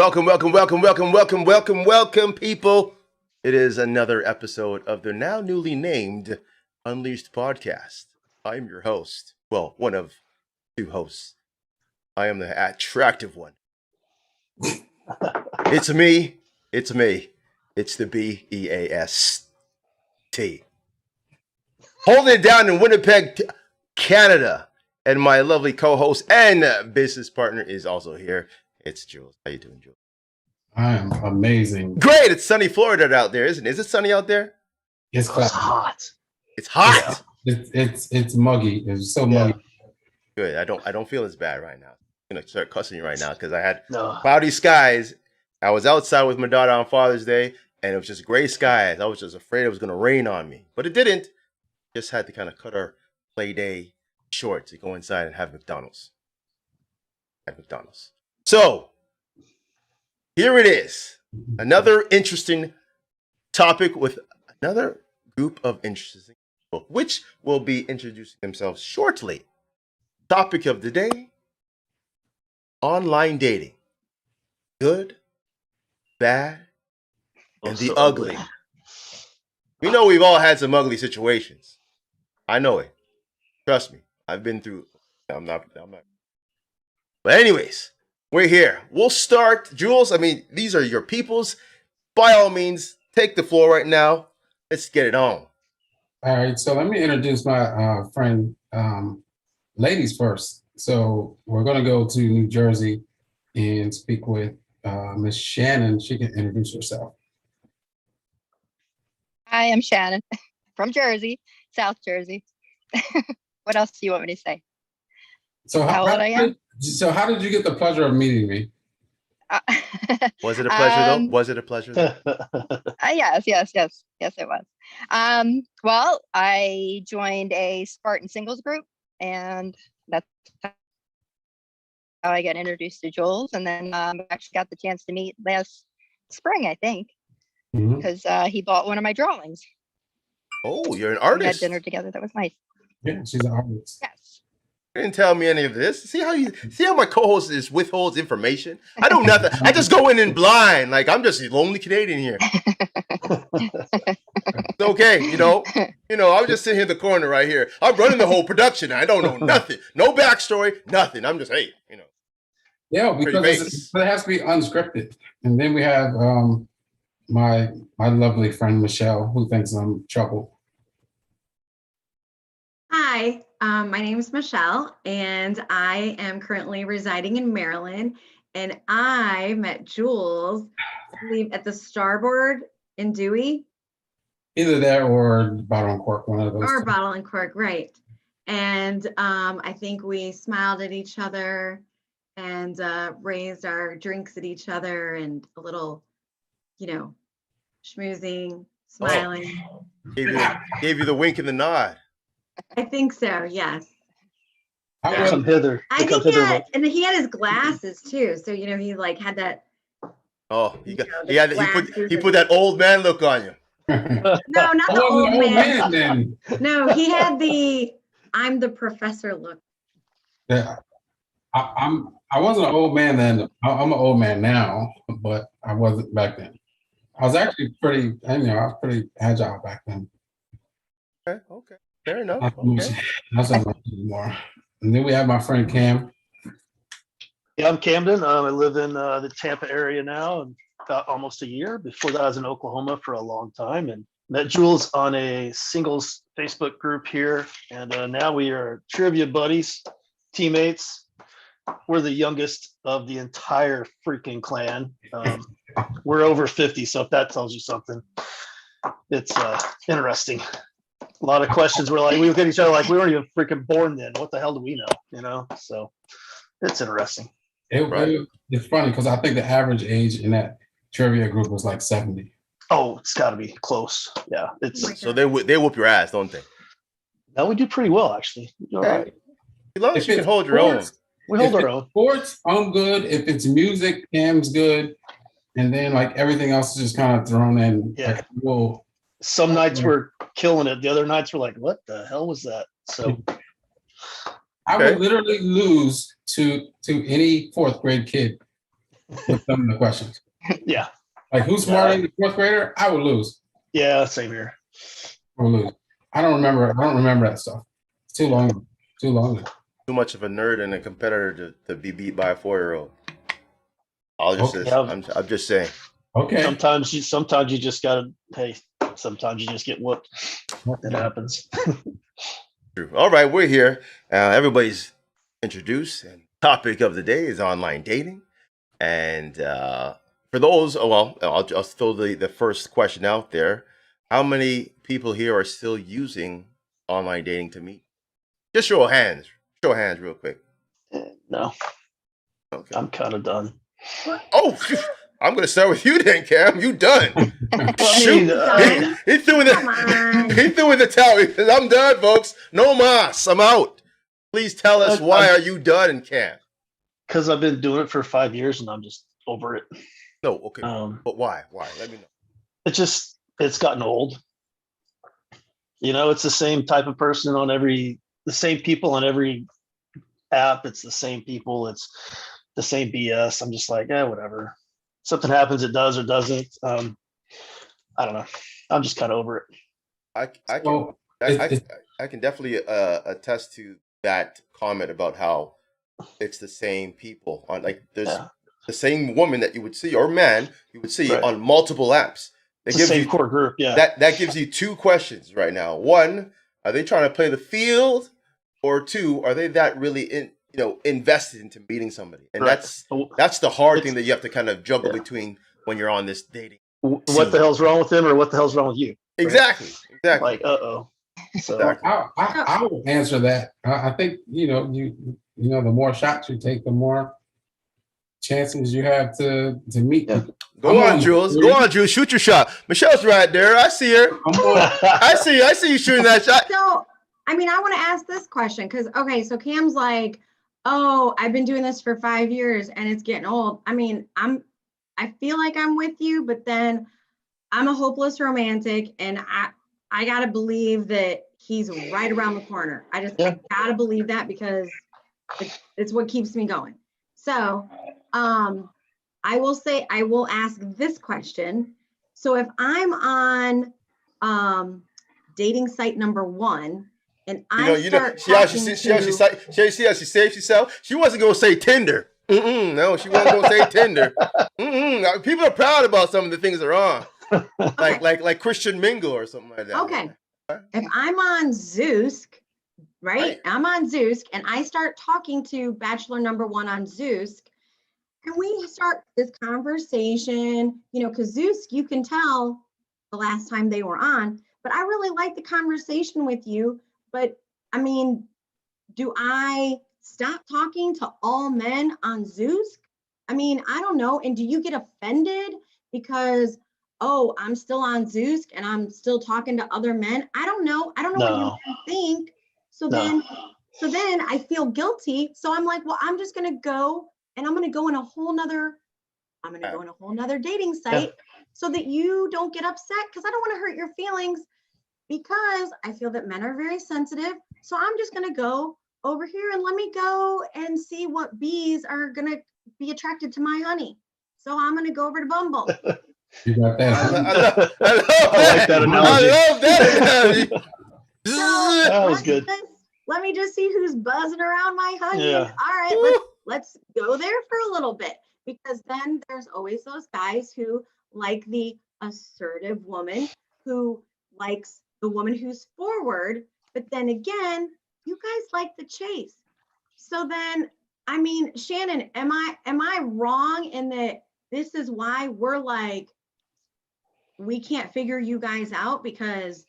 welcome, people. It is another episode of the now newly named Unleashed podcast. I'm your host. Well, one of two hosts. I am the attractive one. It's me. It's the BEAST. Holding it down in Winnipeg, Canada. And my lovely co-host and business partner is also here. It's Jules. How you doing, Jules? I am amazing. Great. It's sunny Florida out there, isn't it? Is it sunny out there? It's hot. It's hot. Yeah. It's muggy. It's so muggy. Good. I don't feel as bad right now. I'm gonna start cussing you right now because I had cloudy skies. I was outside with my daughter on Father's Day, and it was just gray skies. I was just afraid it was gonna rain on me, but it didn't. Just had to kind of cut our play day short to go inside and have McDonald's. So here it is. Another interesting topic with another group of interesting people, which will be introducing themselves shortly. Topic of the day: online dating. Good, bad, and the ugly. We know we've all had some ugly situations. I know it. Trust me. I've been through. I'm not. But anyways, we're here. We'll start, Jules. I mean, these are your peoples. By all means, take the floor right now. Let's get it on. All right. So let me introduce my friend, ladies first. So we're going to go to New Jersey and speak with Miss Shannon. She can introduce herself. Hi, I'm Shannon from Jersey, South Jersey. What else do you want me to say? So how old I am? So how did you get the pleasure of meeting me? Was it a pleasure though? Was it a pleasure? Yes, it was. Well, I joined a Spartan singles group, and that's how I got introduced to Jules. And then I actually got the chance to meet last spring, I think, because he bought one of my drawings. Oh, you're an artist. We had dinner together. That was nice. Yeah, she's an artist. Yes. You didn't tell me any of this. See how my co-host is withholds information? I know nothing. I just go in blind. Like I'm just a lonely Canadian here. It's okay, you know. I'm just sitting here in the corner right here. I'm running the whole production. I don't know nothing. No backstory, nothing. I'm just Yeah, because it has to be unscripted. And then we have my lovely friend Michelle, who thinks I'm trouble. Hi, my name is Michelle, and I am currently residing in Maryland. And I met Jules, I believe, at the Starboard in Dewey. Either that or Bottle and Cork, one of those. Or Bottle and Cork, right. And I think we smiled at each other and raised our drinks at each other and a little, schmoozing, smiling. Gave you the wink and the nod. I think so, yes. Come hither. I think he had his glasses too. So, he had that. Oh, he put that old man look on you. No, not the old man. Then. No, he had I'm the professor look. Yeah, I wasn't an old man then. I'm an old man now, but I wasn't back then. I was actually pretty agile back then. Okay. Fair enough. That's not anymore. And then we have my friend Cam. Yeah, I'm Camden. I live in the Tampa area now, and about almost a year. Before that, I was in Oklahoma for a long time, and met Jules on a singles Facebook group here. And now we are trivia buddies, teammates. We're the youngest of the entire freaking clan. We're over 50, so if that tells you something, it's interesting. A lot of questions. We look at each other like we weren't even freaking born then. What the hell do we know? So it's interesting. It's funny because I think the average age in that trivia group was like 70. Oh, it's got to be close. Yeah, so they whoop your ass, don't they? No, we do pretty well actually. All right. As long as you can hold your own. We hold our own. Sports, I'm good. If it's music, Cam's good, and then like everything else is just kind of thrown in. Yeah. Like, whoa. Some nights we're killing it. The other nights we're like, what the hell was that? So I would literally lose to any fourth grade kid with some of the questions. Yeah. Like, who's smarter than the fourth grader? I would lose. Yeah. Same here. I would lose. I don't remember that stuff. It's too long. Too long. Too much of a nerd and a competitor to be beat by a 4-year-old. I'll just Okay. I'm just saying. Okay. Sometimes you just gotta. Hey, sometimes you just get whooped. It happens. True. All right, we're here. Everybody's introduced, and topic of the day is online dating. And for those, I'll throw the first question out there. How many people here are still using online dating to meet? Just show of hands. Show of hands real quick. No, Okay. I'm kind of done. Oh, phew. I'm gonna start with you then, Cam. You done? Well, Shoot. He threw in Come on. he threw in the towel. He says, I'm done, folks. No mas. I'm out. Please tell us why are you done, Cam? because I've been doing it for 5 years and I'm just over it. No, okay. But Why? Why? Let me know. It's gotten old. It's the same type of person the same people on every app. It's the same people. It's the same BS. I'm just like, whatever. Something happens, it does or doesn't. I don't know. I'm just kind of over it. I can definitely attest to that comment about how it's the same people on there's the same woman that you would see or man you would see on multiple apps. It's the same core group. Yeah. That gives you two questions right now. One, are they trying to play the field, or two, are they that really invested into meeting somebody? And that's the hard thing that you have to kind of juggle between when you're on this dating. What the hell's wrong with them, or what the hell's wrong with you? Right? Exactly. Like, So Exactly. I will answer that. I think the more shots you take, the more chances you have to meet people. Go on, Jules. Shoot your shot. Michelle's right there. I see her. I see you shooting that shot. So, I want to ask this question because, okay, so Cam's like, oh, I've been doing this for 5 years and it's getting old. I feel like I'm with you, but then I'm a hopeless romantic and I got to believe that he's right around the corner. I got to believe that because it's what keeps me going. So, I will ask this question. So if I'm on dating site number 1 and see how she saves herself. She wasn't gonna say Tinder. No, she wasn't gonna say Tinder. People are proud about some of the things they're on, like Christian Mingle or something like that. Okay, if I'm on Zoosk, right? I'm on Zoosk and I start talking to bachelor number 1 on Zoosk. And we start this conversation, because Zoosk, you can tell the last time they were on, but I really like the conversation with you. But do I stop talking to all men on Zoosk? I don't know. And do you get offended because, oh, I'm still on Zoosk and I'm still talking to other men? I don't know. What you think. So then I feel guilty. So I'm like, well, I'm just going to go. And I'm going to go in a whole nother dating site so that you don't get upset because I don't want to hurt your feelings because I feel that men are very sensitive. So I'm just going to go over here and let me go and see what bees are going to be attracted to my honey. So I'm going to go over to Bumble. You got that. I like that analogy. I love that analogy. So That was good. Let me just see who's buzzing around my honey. Yeah. All right, let's go there for a little bit because then there's always those guys who like the assertive woman who likes the woman who's forward. But then again, you guys like the chase. So then, Shannon, am I wrong in that this is why we're like, we can't figure you guys out because,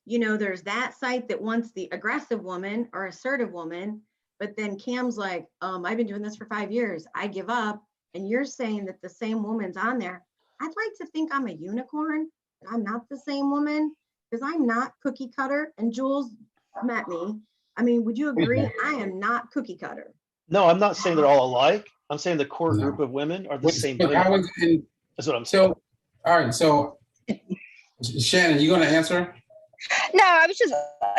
there's that site that wants the aggressive woman or assertive woman. But then Cam's like, I've been doing this for 5 years. I give up. And you're saying that the same woman's on there. I'd like to think I'm a unicorn. I'm not the same woman because I'm not cookie cutter. And Jules met me. Would you agree? I am not cookie cutter. No, I'm not saying they're all alike. I'm saying the core group of women are the same. That's what I'm saying. So, all right. So, Shannon, you going to answer? No, I was just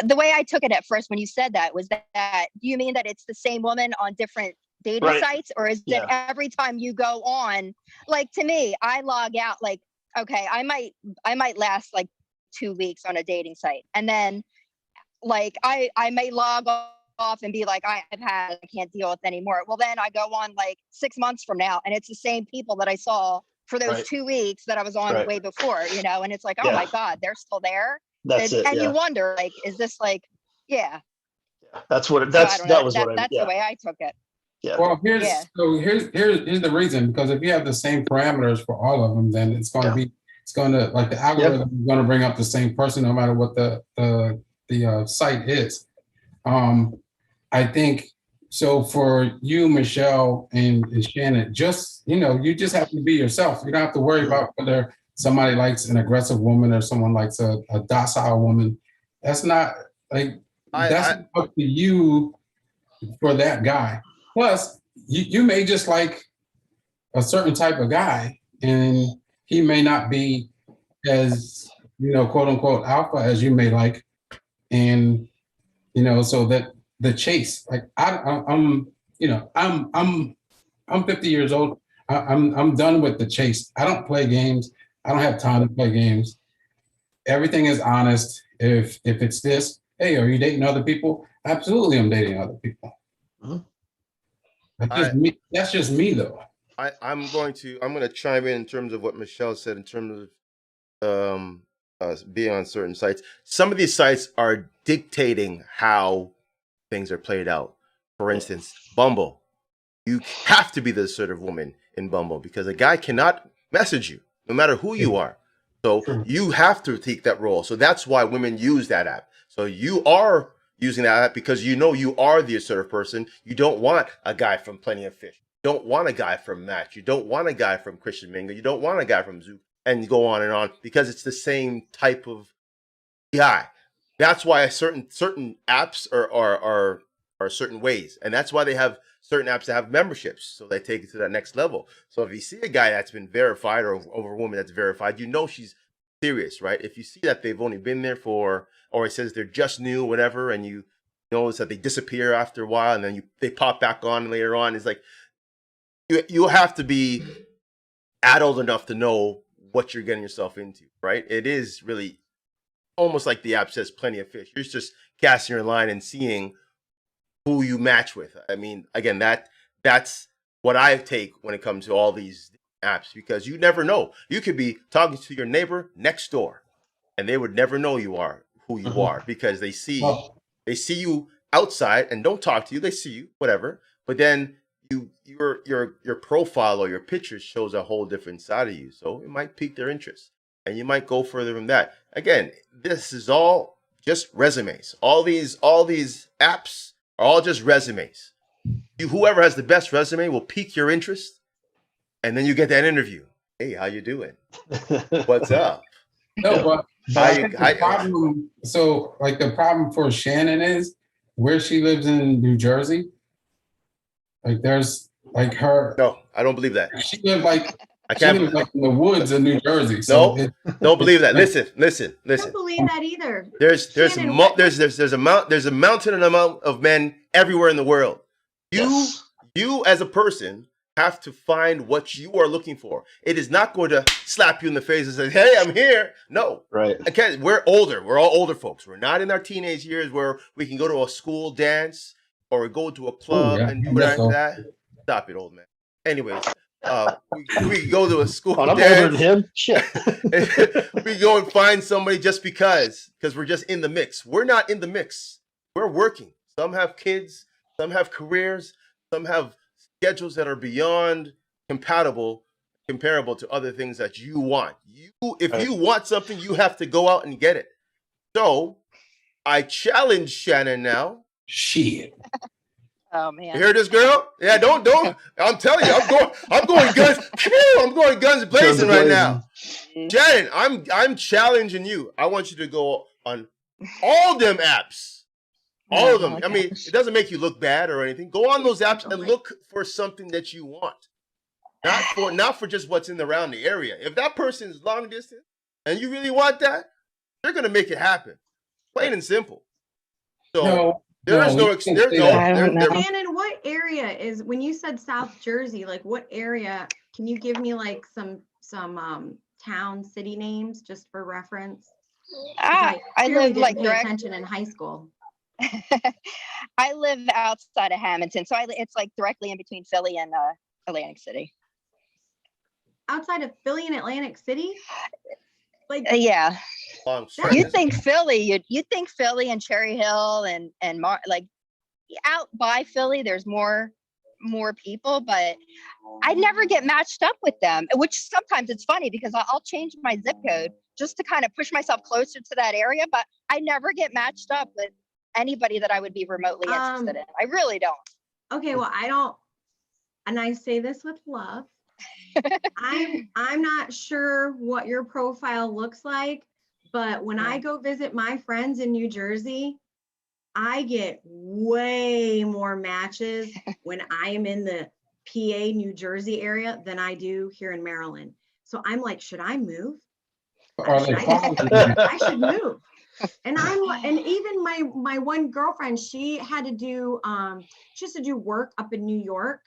the way I took it at first when you said that was that do you mean that it's the same woman on different dating Right. sites, or is it Yeah. every time you go on? Like, to me, I log out, like, okay, I might last like 2 weeks on a dating site, and then like I may log off and be like, I can't deal with anymore. Well, then I go on like 6 months from now, and it's the same people that I saw for those Right. 2 weeks that I was on Right. way before, and it's like, oh Yeah. my God, they're still there. That's it. And Yeah. you wonder, like, is this like, yeah. That's what it, So I that's, don't know. that was what I, That's yeah. the way I took it. Yeah. Well, Yeah. here's the reason, because if you have the same parameters for all of them, then it's going to Yeah. be, it's going to, like, the algorithm is going to bring up the same person no matter what the site is. I think, so for you, Michelle and Shannon, just, you just have to be yourself. You don't have to worry about whether somebody likes an aggressive woman or someone likes a docile woman. That's not, like, that's up to you for that guy. Plus, you may just like a certain type of guy, and he may not be as, quote unquote alpha as you may like. And, so that the chase, like I'm 50 years old. I'm done with the chase. I don't play games. I don't have time to play games. Everything is honest. If it's this, hey, are you dating other people? Absolutely, I'm dating other people. Mhm. That's just me, though. I'm going to chime in terms of what Michelle said in terms of being on certain sites. Some of these sites are dictating how things are played out. For instance, Bumble. You have to be the sort of woman in Bumble because a guy cannot message you, no matter who you are. So you have to take that role. So that's why women use that app. So you are using that app because you are the assertive person. You don't want a guy from Plenty of Fish. You don't want a guy from Match. You don't want a guy from Christian Mingle. You don't want a guy from Zoom, and go on because it's the same type of guy. That's why certain apps are certain ways, and that's why they have certain apps that have memberships, so they take it to that next level. So if you see a guy that's been verified or a woman that's verified, she's serious, right? If you see that they've only been there or it says they're just new, whatever, and you notice that they disappear after a while and then they pop back on later on, it's like you have to be adult enough to know what you're getting yourself into, right? It is really almost like the app says Plenty of Fish. You're just casting your line and seeing who you match with. I mean, again, that's what I take when it comes to all these apps, because you never know. You could be talking to your neighbor next door and they would never know who you are because they see you outside and don't talk to you. They see you, whatever. But then your profile or your pictures shows a whole different side of you. So it might pique their interest and you might go further from that. Again, this is all just resumes. All these apps are all just resumes. Whoever has the best resume will pique your interest, and then you get that interview. Hey, how you doing? What's up? No, but I think the problem. So, like, the problem for Shannon is where she lives in New Jersey. Like, there's like her. No, I don't believe that. She lives like I can't. She lives like in the woods in New Jersey. So don't believe that. Listen. I don't believe that either. There's a mountain amount of men everywhere in the world. You as a person have to find what you are looking for. It is not going to slap you in the face and say, "Hey, I'm here." No, right? We're older. We're all older folks. We're not in our teenage years where we can go to a school dance or go to a club and do like that. Stop it, old man. Anyways. We go to a school. I'm older than him. Shit. We go and find somebody just because we're just in the mix. We're not in the mix. We're working. Some have kids. Some have careers. Some have schedules that are beyond comparable to other things that you want. If you want something, you have to go out and get it. So I challenge Shannon now. Shit. Oh man. You hear this, girl? Yeah, don't. I'm telling you, I'm going guns. I'm going guns blazing right now. Shannon, I'm challenging you. I want you to go on all them apps. All of them. I mean, it doesn't make you look bad or anything. Go on those apps and look for something that you want. Not for just what's in around the area. If that person is long distance and you really want that, they're gonna make it happen. Plain and simple. So Shannon, area is, when you said South Jersey, like what area? Can you give me like some town, city names just for reference? 'Cause I clearly live didn't like pay direct. attention in high school. I live outside of Hamilton, so it's like directly in between Philly and Atlantic City. Outside of Philly and Atlantic City? Like, Yeah, Long You stretch. you'd think Philly, you'd think Philly and Cherry Hill and like out by Philly, there's more people, but I never get matched up with them. Which sometimes it's funny because I'll change my zip code just to kind of push myself closer to that area, but I never get matched up with anybody that I would be remotely interested in. I really don't. okay, well, I don't, and I say this with love. I'm not sure what your profile looks like, but when I go visit my friends in New Jersey, I get way more matches when I am in the PA, New Jersey area than I do here in Maryland. So I'm like, should I move? Are Should they I just following move? you? I should move. And and even my one girlfriend, she had to do she used to do work up in New York.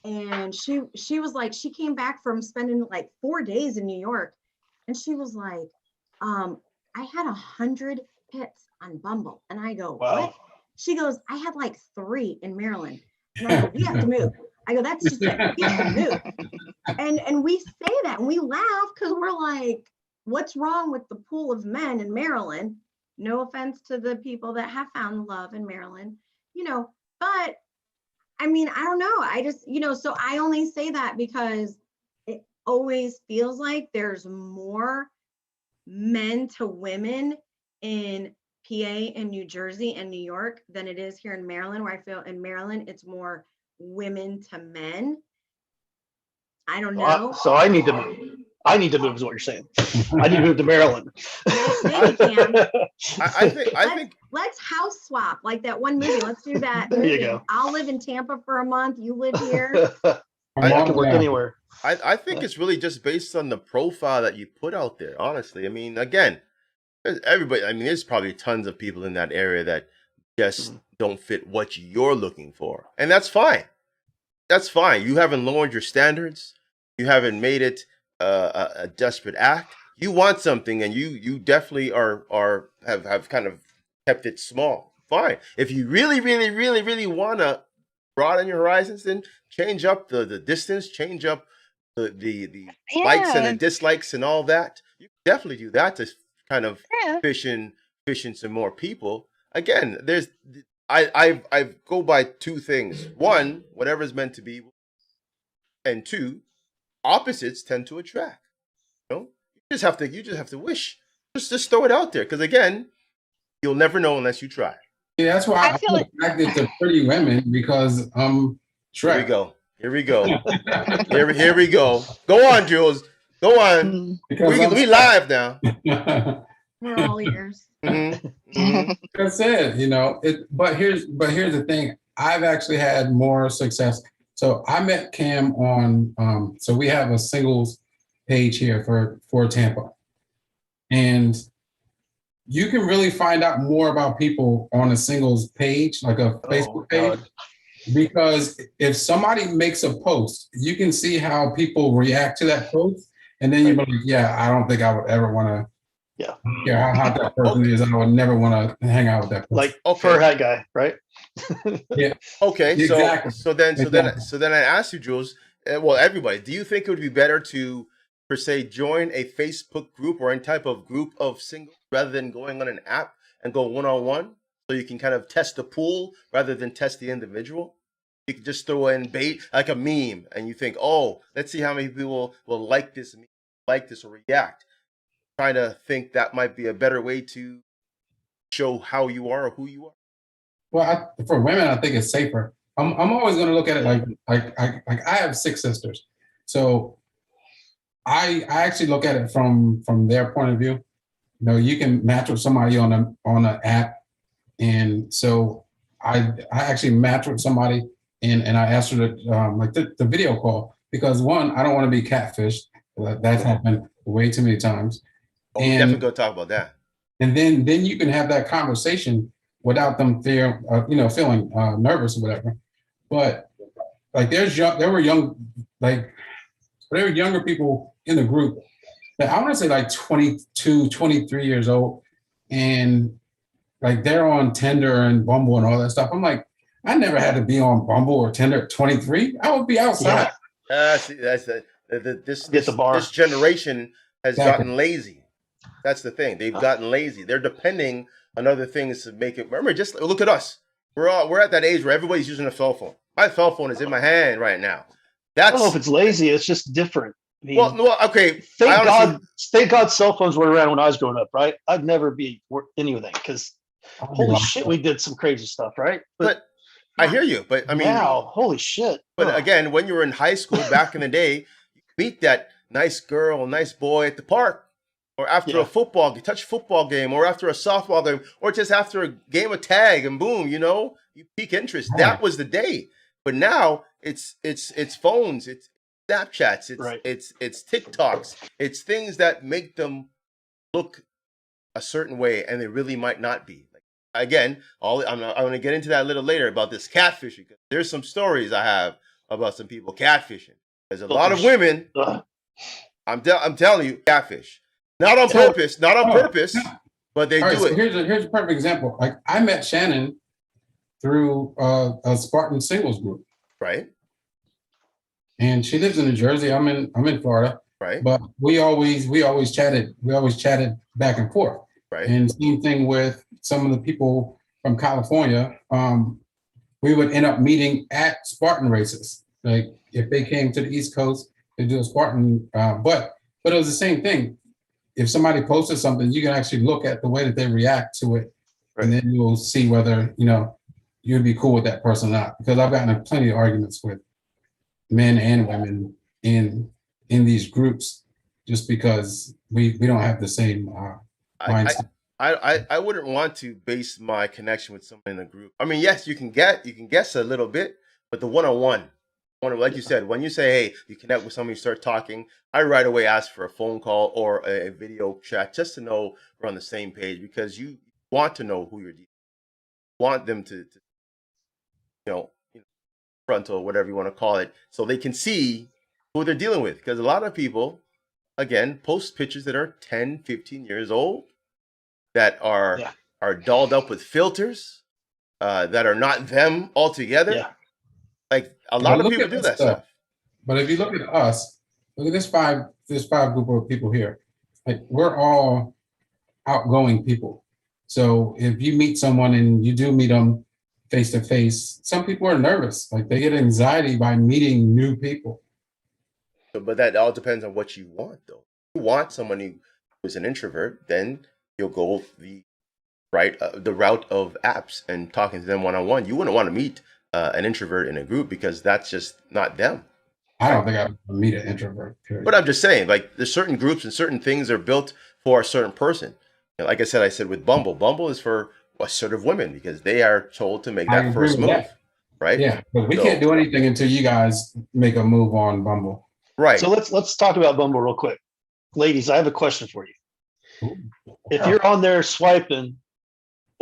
And she was like, she came back from spending like 4 days in New York. And she was like, I had 100 hits on Bumble. And I go, Wow. what? She goes, I had like 3 in Maryland. And I go, we have to move. I go, that's just it. We have to move. And we say that and we laugh because we're like, what's wrong with the pool of men in Maryland? No offense to the people that have found love in Maryland, but I mean, I don't know. I just, so I only say that because it always feels like there's more men to women in PA and New Jersey and New York than it is here in Maryland, where I feel in Maryland, it's more women to men. I don't know. So I need to move. I need to move is what you're saying. I need to move to Maryland. Maybe Cam. I think Let's house swap like that one movie. Let's do that. There you movie. go. I'll live in Tampa for a month. You live here. I can work Yeah. anywhere. I think it's really just based on the profile that you put out there, honestly. I mean, again, everybody, I mean, there's probably tons of people in that area that just don't fit what you're looking for. And that's fine. That's fine. You haven't lowered your standards. You haven't made it a desperate act. You want something and you definitely have kind of kept it small. Fine. If you really, really, really, really want to broaden your horizons, then change up the distance, change up the likes and the dislikes and all that. You can definitely do that to kind of fish in some more people. Again, I go by 2 things. 1, whatever's meant to be, and 2, opposites tend to attract. You just have to wish. Just throw it out there, because again, you'll never know unless you try. Yeah, that's why I feel I'm attracted to pretty women because Here we Shrek. go. Here we go. Go on, Jules. Go on. Because We live now. We're all ears. That's it. But here's the thing. I've actually had more success. So I met Cam on. So we have a singles page here for Tampa, and you can really find out more about people on a singles page, like a Facebook page. God. Because if somebody makes a post, you can see how people react to that post, and then you're like, yeah, I don't think I would ever want to. Yeah. Yeah, how hot that person is, I would never want to hang out with that person. Like Okay. fur hat guy, right? Okay, Exactly. so then I ask you, Jules. Well, everybody, do you think it would be better to, per se, join a Facebook group or any type of group of singles rather than going on an app and go one-on-one, so you can kind of test the pool rather than test the individual? You can just throw in bait like a meme, and you think, oh, let's see how many people will like this or react. Trying to think that might be a better way to show how you are or who you are. Well, for women, I think it's safer. I'm always going to look at it like I have 6 sisters, so I actually look at it from their point of view. You can match with somebody on an app, and so I actually matched with somebody, and I asked her to the video call, because 1, I don't want to be catfished. That's happened way too many times. Oh, we're definitely going to talk about that. And then you can have that conversation without them feeling nervous or whatever. but like there were younger people in the group that I want to say like 22, 23 years old, and like they're on Tinder and Bumble and all that stuff. I'm like, I never had to be on Bumble or Tinder at 23. I would be outside. See, this Get the bar. this generation has Exactly. gotten lazy. That's the thing. They've gotten lazy. They're depending on other things to make it. Remember, just look at us. We're at that age where everybody's using a cell phone. My cell phone is in my hand right now. I don't know if it's lazy. It's just different. I mean, well, okay. thank God cell phones were around when I was growing up, right? I'd never be anything because holy shit, we did some crazy stuff, right? But I hear you. But I mean, now, holy shit. but Ugh. again, when you were in high school back in the day, you meet that nice girl, nice boy at the park, or after a football game, or after a softball game, or just after a game of tag, and boom, you pique interest. That was the day. But now it's phones, it's Snapchats, it's TikToks, it's things that make them look a certain way, and they really might not be. Like, again, I'm going to get into that a little later about this catfishing. There's some stories I have about some people catfishing. There's a lot of women. I'm telling you, catfish. Not on purpose, but they do So it. here's a perfect example. Like I met Shannon through a Spartan singles group, Right, and she lives in New Jersey. I'm in Florida, right, but we always chatted. We always chatted back and forth. right. And same thing with some of the people from California. We would end up meeting at Spartan races. Like if they came to the East Coast to do a Spartan, but it was the same thing. If somebody posted something, you can actually look at the way that they react to it, Right. and then you'll see whether you'd be cool with that person or not. Because I've gotten in plenty of arguments with men and women in these groups just because we don't have the same mindset. I wouldn't want to base my connection with someone in a group. I mean, yes, you can guess a little bit, but the one-on-one, like you said, when you say, hey, you connect with somebody, you start talking, I right away ask for a phone call or a video chat just to know we're on the same page, because you want to know who you're dealing with. You want them to frontal, whatever you want to call it, so they can see who they're dealing with. Because a lot of people, again, post pictures that are 10, 15 years old, that are dolled up with filters, that are not them altogether. Yeah. Like a lot of look people at do this that stuff. But if you look at us, look at this five group of people here. Like we're all outgoing people. So if you meet someone and you do meet them face to face, some people are nervous. Like they get anxiety by meeting new people. But that all depends on what you want, though. If you want someone who's an introvert, then you'll go the route of apps and talking to them one-on-one. You wouldn't want to meet an introvert in a group because that's just not them. I don't think I would meet an introvert. Period. But I'm just saying, like, there's certain groups and certain things are built for a certain person. Like I said with Bumble. Bumble is for assertive women because they are told to make I that agree first with move, that. right? Yeah, but we can't do anything until you guys make a move on Bumble. Right. So let's talk about Bumble real quick. Ladies, I have a question for you. If you're on there swiping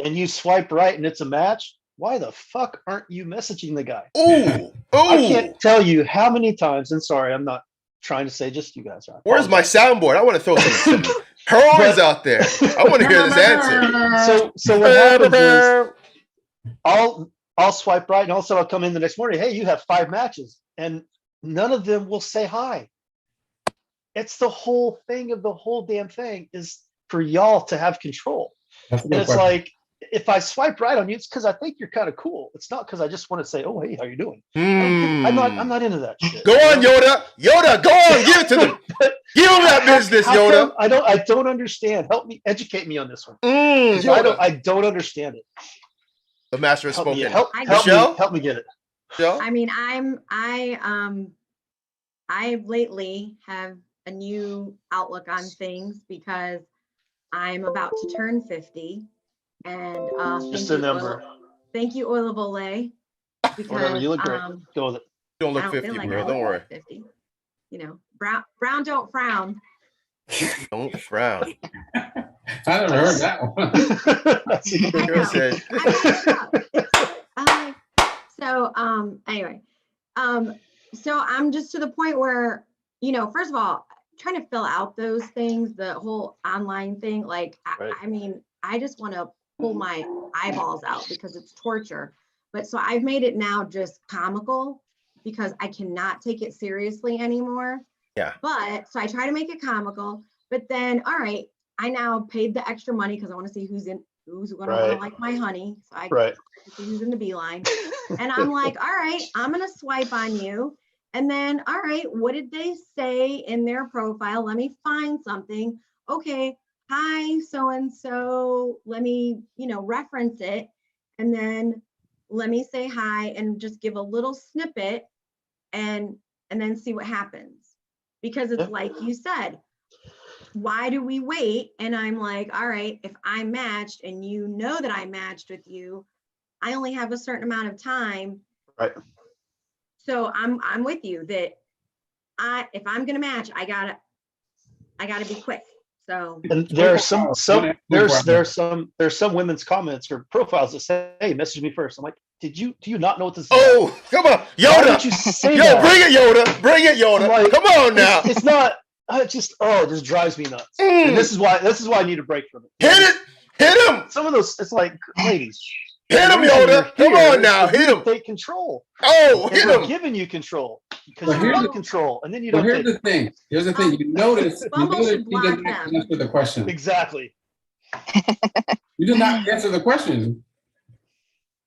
and you swipe right and it's a match, why the fuck aren't you messaging the guy? I can't tell you how many times, and sorry, I'm not trying to say just you guys. Where's my soundboard? I want to throw some horns out there. I want to hear this answer. So what happens is I'll swipe right and all of a sudden I'll come in the next morning. Hey, you have 5 matches, and none of them will say hi. It's the whole thing of the whole damn thing is for y'all to have control. And it's like, if I swipe right on you, it's because I think you're kind of cool. It's not because I just want to say, oh, hey, how you doing? I'm not into that shit. Go on, Yoda. Yoda, go on, give it to them. Give them that business, Yoda. I don't understand. Help me, educate me on this one. I don't understand it. The master has spoken. Help me get it. Michelle? I mean, I lately have a new outlook on things because I'm about to turn 50, and Just a number. Thank you, Oil of Olay. Whatever, you look great. Go with it. Don't look I don't 50, feel like bro. I Don't look worry. 50. Brown don't frown. Don't frown. I never heard that one. That's a good Girl said, So Anyway, so I'm just to the point where, first of all, trying to fill out those things, the whole online thing, like, Right. I mean, I just want to pull my eyeballs out because it's torture. But so I've made it now just comical because I cannot take it seriously anymore. Yeah. But so I try to make it comical, but then, all right, I now paid the extra money because I want to see who's going to want to Right. like my honey. So I Right. see who's in the beeline. And I'm like, all right, I'm going to swipe on you. And then, all right, what did they say in their profile? Let me find something. Okay, hi, so-and-so. Let me, reference it. And then let me say hi and just give a little snippet and then see what happens. Because it's Yeah. like you said, why do we wait? And I'm like, all right, if I'm matched and you know that I matched with you, I only have a certain amount of time. Right. So I'm with you that if I'm gonna match, I gotta be quick. So And there are There's some women's comments or profiles that say, "Hey, message me first." I'm like, do you not know what this is? Oh, come on, Why Yoda. would you say Yo, that? bring it, Yoda. Bring it, Yoda. I'm like, Come on now. It's not. It just drives me nuts. Mm. And this is why I need a break from it. Hit it. Hit him. Some of those, it's like, ladies, Hit the him, reason Yoda. you're Come here on is now. for you Hit to him. Take control. Oh, And hit we're him. giving you control because Well, you here's want the- control, and then you Well, don't here's take the thing. Here's the thing. You notice Bumble should he block did not them. answer the question. exactly. You did not answer the question.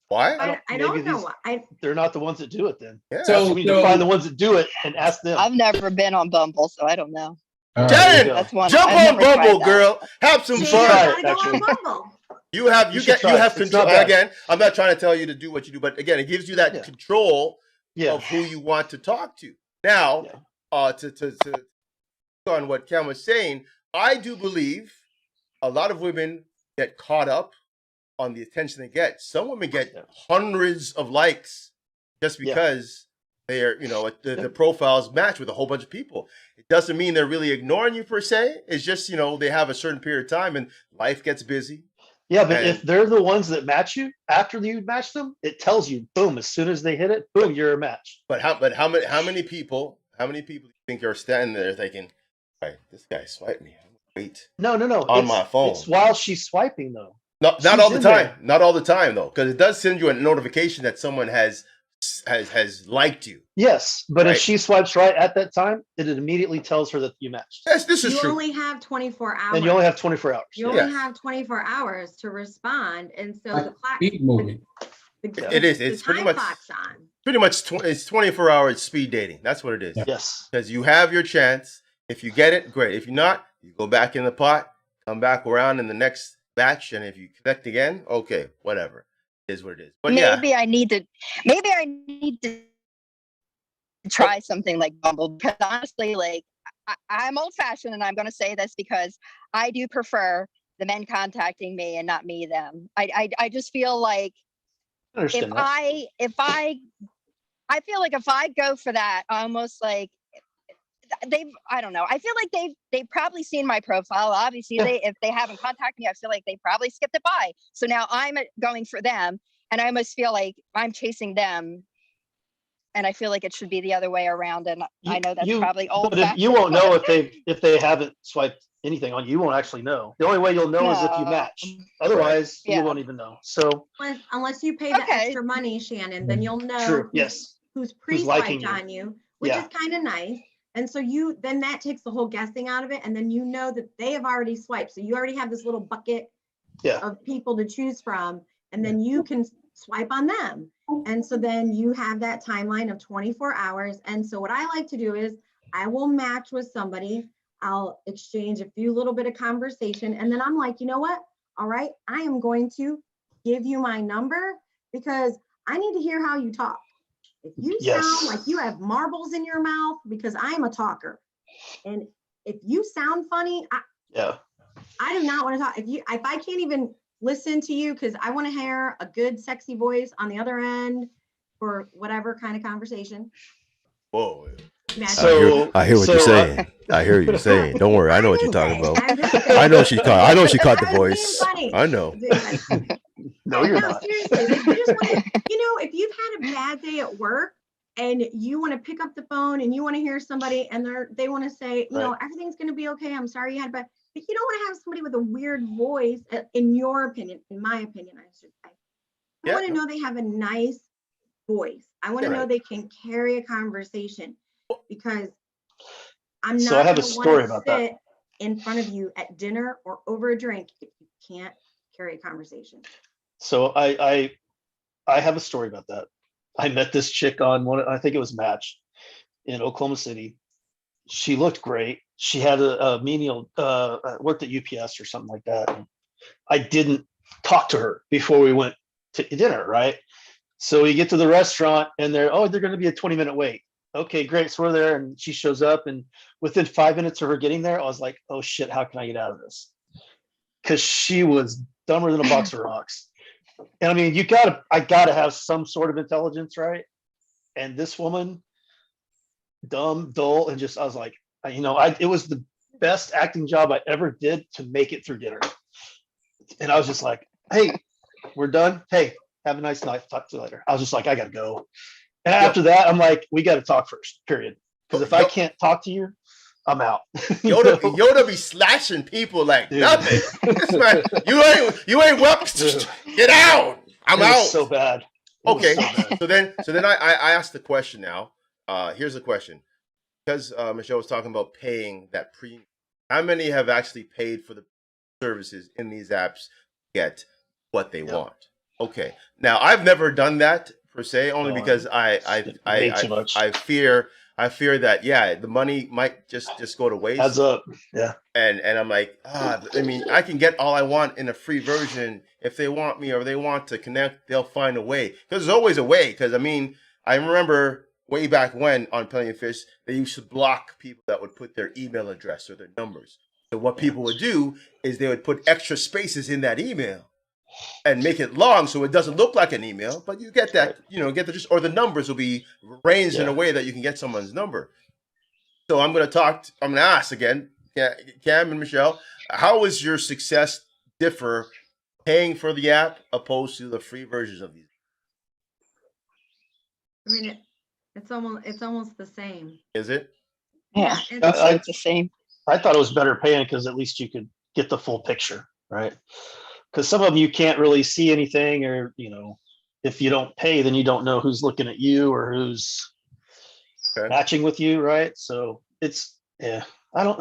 Why? I don't maybe know these- why. They're not the ones that do it. Then Yeah. So- we need to find the ones that do it and ask them. I've never been on Bumble, so I don't know. All Jen! right. Yeah. That's one. Jump I've on never tried Bumble, that. girl. Have some You Shannon, should fun. try gotta it, go on actually. Bumble. You have You should try it. It's control. not bad. Again, I'm not trying to tell you to do what you do, but again, it gives you that Yeah. control Yeah. of who you want to talk to. Now, Yeah. to on what Cam was saying, I do believe a lot of women get caught up on the attention they get. Some women get Yeah. hundreds of likes just Yeah. because they're, the Yeah. profiles match with a whole bunch of people. It doesn't mean they're really ignoring you per se. It's just, they have a certain period of time and life gets busy. Yeah, but And- if they're the ones that match you after you match them, it tells you, boom, as soon as they hit it, boom, you're a match. But how many people do you think are standing there thinking, "Right, this guy swiped me. Wait." No. On my phone. It's while she's swiping though. Not She's all the in time. there. Not all the time though, because it does send you a notification that someone has liked you. Yes, but Right. if she swipes right at that time, it immediately tells her that you matched. Yes, this is You true. only have 24 hours. And you only have 24 hours. You Yeah. only Yes. have 24 hours to respond. And so Like the clock, Speed movie. It is. It's the pretty time much clock's on. pretty much it's 24 hours speed dating. That's what it is. Yeah. Yes. Because you have your chance. If you get it, great. If you're not, you go back in the pot, come back around in the next batch, and if you connect again, okay, whatever. It is what it is. But yeah. Maybe I need to try something like Bumble because honestly, like I'm old fashioned, and I'm going to say this because I do prefer the men contacting me and not me them. I just feel like I understand that. I feel like if I go for that, almost like I don't know. I feel like they've probably seen my profile. Obviously, Yeah. if they haven't contacted me, I feel like they probably skipped it by. So now I'm going for them, and I almost feel like I'm chasing them. And I feel like it should be the other way around. And I know that's probably old. But you won't know if they haven't swiped anything on you. You won't actually know. The only way you'll know is if you No. match. Otherwise, Yeah. you won't even know. So Unless you pay the Okay. extra money, Shannon, then you'll know true. Yes. who's liking pre-swiped you. on you, which Yeah. is kind of nice. And so then that takes the whole guessing out of it. And then you know that they have already swiped. So you already have this little bucket Yeah. of people to choose from. And then you can swipe on them. And so then you have that timeline of 24 hours. And so what I like to do is I will match with somebody. I'll exchange a few little bit of conversation. And then I'm like, you know what? All right, I am going to give you my number because I need to hear how you talk. If you Yes. sound like you have marbles in your mouth, because I'm a talker. And if you sound funny, Yeah. I do not want to talk. If I can't even listen to you, because I want to hear a good, sexy voice on the other end for whatever kind of conversation. Whoa. Imagine- So- I hear what you're so, saying. I hear what you're saying. Don't worry. I know what you're talking about. I'm just saying. I know she caught the I was voice. being funny. I know. Like, No, you're No, not. seriously, like you just want to, if you've had a bad day at work and you want to pick up the phone and you want to hear somebody and they want to say, Right. everything's going to be okay. I'm sorry you had a bad, but you don't want to have somebody with a weird voice, in your opinion, in my opinion, I should say. I Yeah. want to know they have a nice voice. I want to Yeah. know they can carry a conversation, because I'm So I not have a going to story want to about that. sit in front of you at dinner or over a drink if you can't carry a conversation. So I have a story about that. I met this chick on I think it was Match in Oklahoma City. She looked great. She had a menial, worked at UPS or something like that. And I didn't talk to her before we went to dinner, right? So we get to the restaurant and they're going to be a 20-minute wait. Okay, great. So we're there and she shows up, and within 5 minutes of her getting there, I was like, oh shit, how can I get out of this? Because she was dumber than a box of rocks. And I mean, I gotta have some sort of intelligence, right? And this woman, dumb, dull, and just, I was like, it was the best acting job I ever did to make it through dinner. And I was just like, hey, we're done. Hey, have a nice night. Talk to you later. I was just like, I gotta go. And after that, I'm like, we got to talk first, period. Because if I can't talk to you, I'm out. Yoda be slashing people like Dude. nothing. This man, you ain't welcome. Get out. I'm It was out. so bad. It was Okay. so bad. So then I asked the question now. Here's the question. Because Michelle was talking about paying that premium. How many have actually paid for the services in these apps to get what they want? Okay. Now I've never done that per se, only No, because way too much. I fear that the money might just go to waste. Adds up. Yeah. And I'm like, I mean, I can get all I want in a free version. If they want me or they want to connect, they'll find a way. Because there's always a way. Because I mean, I remember way back when on Plenty of Fish, they used to block people that would put their email address or their numbers. So what people would do is they would put extra spaces in that email and make it long so it doesn't look like an email, but you get that, or the numbers will be arranged in a way that you can get someone's number. So I'm going to ask again, Cam and Michelle, how is your success differ paying for the app opposed to the free versions of these? I mean, it's almost the same. Is it? Yeah, It's- it's the same. I thought it was better paying because at least you could get the full picture, right? Because some of them you can't really see anything, or if you don't pay, then you don't know who's looking at you or who's matching with you, right? So it's I don't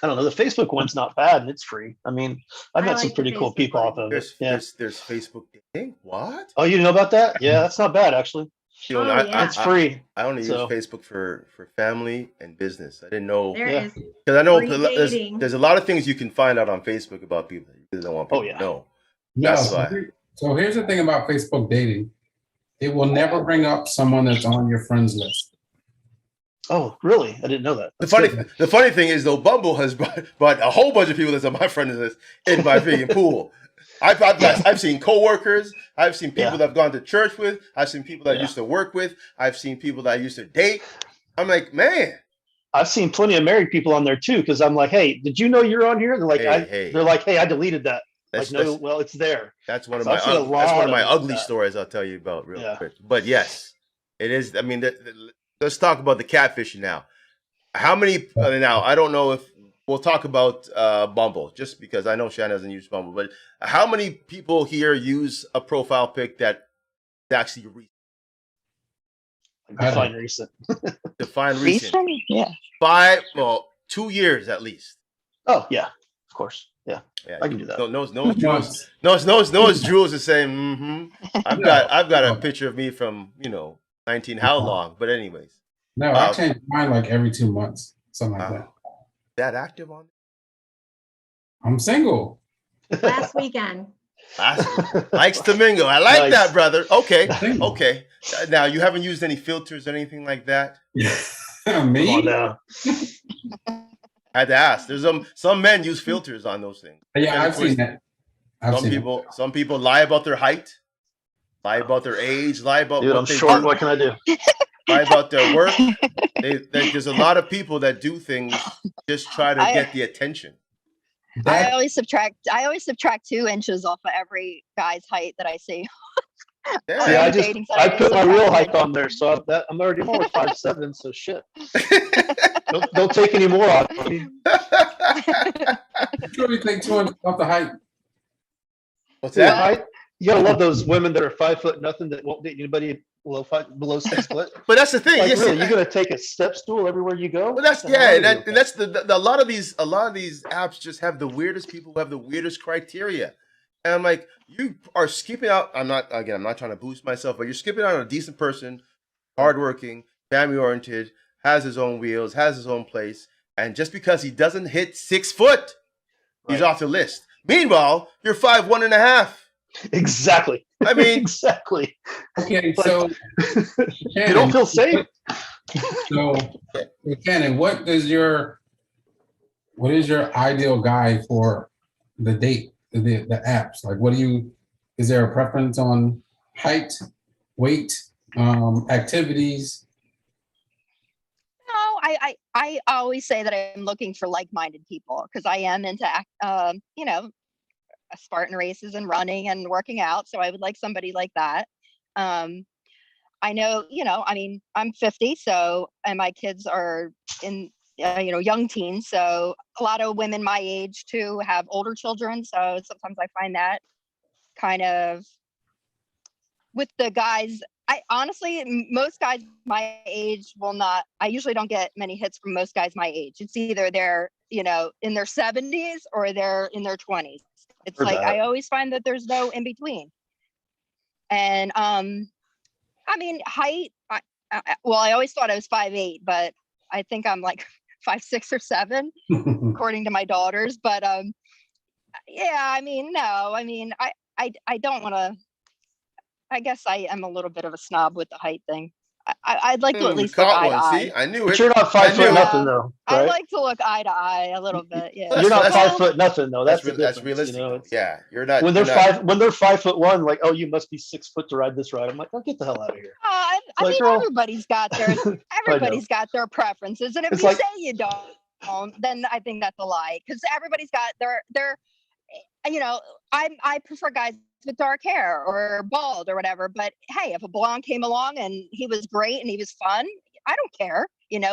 know. The Facebook one's not bad and it's free. I mean, I've I met like some the pretty cool Facebook people one. off of it. There's Facebook dating. What? Oh, you know about that? Yeah, that's not bad actually. You know, Oh, yeah. It's free. I only So- use Facebook for family and business. I didn't know There Yeah. is. because I know free dating. there's a lot of things you can find out on Facebook about people that you really don't want people Oh, yeah. to know. No, That's so, why. so here's the thing about Facebook dating. It will never bring up someone that's on your friends list. Oh, really? I didn't know that. The That's good. funny thing is though, Bumble has brought a whole bunch of people that's on my friends list in my freaking pool. I've seen coworkers. I've seen people Yeah. that I've gone to church with. I've seen people that I Yeah. used to work with. I've seen people that I used to date. I'm like, man, I've seen plenty of married people on there too, because I'm like, hey, did you know you're on here? They're like, Hey. they're like, hey, I deleted that. that's Like, no, well, it's there. that's one of So my I've seen a that's one of my lot of ugly that. stories I'll tell you about real Yeah. quick. But yes, it is. I mean, let's talk about the catfishing now. How many now? I don't know if we'll talk about Bumble, just because I know Shannon doesn't use Bumble. But how many people here use a profile pic that actually Define recent. define recent? Recent? Yeah. 2 years at least. Oh yeah, of course. Yeah, Yeah, I can do that. No, Jules. Once. No, Jules is saying, mm-hmm. I've got a picture of me from 19 how long? But anyways, No, I change mine like every 2 months, something like that. that active on I'm single. Last weekend. likes to mingle. I like Nice. that, brother. Okay, Single. okay. Now you haven't used any filters or anything like that. Come on Me? now. Yeah, I had to ask. There's some men use filters on those things. I've seen that. Some people lie about their height, lie about their age, lie about Dude, what I'm they short. do, What can I do? lie about their work. There's a lot of people that do things just try to I- get the attention. I That always subtract 2 inches off of every guy's height that I see. Yeah. See, on I dating sites, I I put my subtract real 2 height inches. on there, so I'm already more 5'7", so shit. Don't take any more off me. you really think 200 off the height. What's Dude, that? What? you gotta love those women that are 5 foot nothing that won't date anybody below 6 foot. But that's the thing. Like, Yes, really, you're gonna take a step stool everywhere you go? well, that's What the hell yeah, are you? and that's a lot of these apps just have the weirdest people who have the weirdest criteria. And I'm like, you are skipping out. I'm not trying to boost myself, but you're skipping out on a decent person, hardworking, family oriented, has his own wheels, has his own place, and just because he doesn't hit 6 foot, he's Right. off the list. Meanwhile, you're 5'1.5". Exactly. I mean, Exactly. Okay, Like- so You don't feel safe. So, Shannon, what is your ideal guy for the date, the apps? Like, is there a preference on height, weight, activities? No, I always say that I'm looking for like-minded people because I am into Spartan races and running and working out. So I would like somebody like that. I know, I mean, I'm 50, and my kids are in, young teens. So a lot of women my age too have older children. So sometimes I find that kind of with the guys. I honestly, most guys my age will not, I usually don't get many hits from most guys my age. It's either they're, in their 70s or they're in their 20s. It's Heard like, that. I always find that there's no in between. And, I mean, height, I always thought I was 5'8", but I think I'm like 5'6" or 7, according to my daughters. But, yeah, I mean, no, I mean, I don't want to, I guess I am a little bit of a snob with the height thing. I'd like to at we least look caught eye to one. eye. See, I knew But it. you're not I 5 knew foot it. nothing though, I right? like to look eye to eye a little bit. Yeah. That's You're not fine. 5 foot nothing though. That's the That's difference. realistic. It's- Yeah, you're not. when you're they're not- 5'1", like, oh, you must be 6 foot to ride this ride. I'm like, oh, get the hell out of here. I Like, mean, girl. everybody's got their preferences, and if It's you like- say you don't, then I think that's a lie. Because everybody's got their, I prefer guys with dark hair or bald or whatever. But hey, if a blonde came along and he was great and he was fun, I don't care,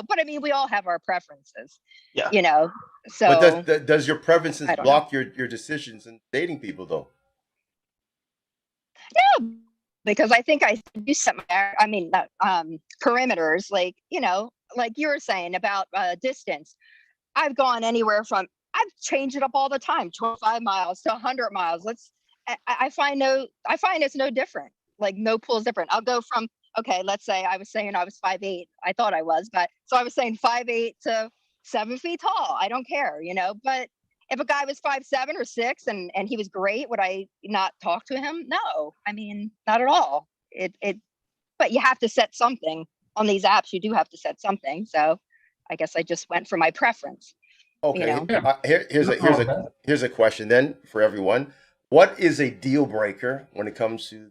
But I mean, we all have our preferences, Yeah. So, but does your preferences I don't block your decisions in dating people though? yeah, because I think I do set perimeters, like like you were saying about distance. I've gone anywhere from, I've changed it up all the time, 25 miles to 100 miles. I find it's no different. Like no pool is different. I'll go from, okay, let's say I was saying I was 5'8". I thought I was, but so I was saying 5'8" to 7 feet tall. I don't care, but if a guy was 5'7" or 6 and he was great, would I not talk to him? No, I mean, not at all. But you have to set something on these apps. You do have to set something. So I guess I just went for my preference. Okay. Yeah. Here's a question then for everyone. What is a deal breaker when it comes to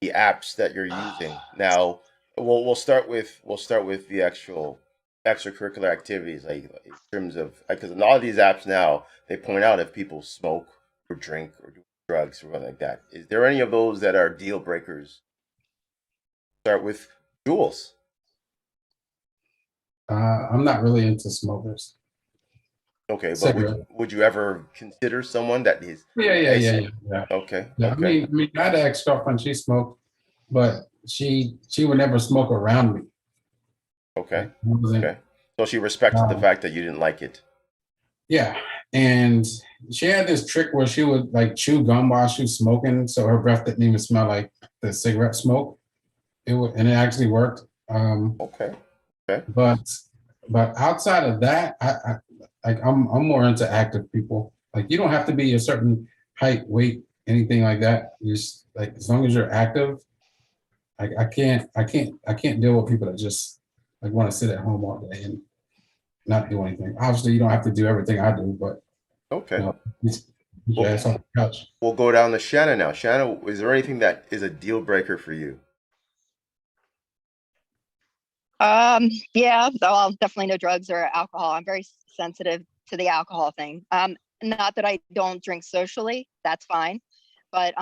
the apps that you're using? Now, we'll start with the actual extracurricular activities, like in terms of, because in all of these apps now they point out if people smoke or drink or do drugs or something like that. Is there any of those that are deal breakers? Start with Jules. I'm not really into smokers. Okay, but Cigarette. would you ever consider someone that is? Yeah. Okay. Yeah, Okay. I mean, I had an ex-girlfriend, she smoked, but she would never smoke around me. Okay. It wasn't- Okay. So she respected the fact that you didn't like it. Yeah, and she had this trick where she would like chew gum while she was smoking, so her breath didn't even smell like the cigarette smoke. And it actually worked. Okay. But outside of that, I'm more into active people. Like you don't have to be a certain height, weight, anything like that. You just like as long as you're active. I can't deal with people that just like want to sit at home all day and not do anything. Obviously, you don't have to do everything I do, but Okay. it's your ass on the couch. We'll go down to Shannon now. Shannon, is there anything that is a deal breaker for you? Yeah, well, definitely no drugs or alcohol. I'm very sensitive to the alcohol thing. Not that I don't drink socially, that's fine. But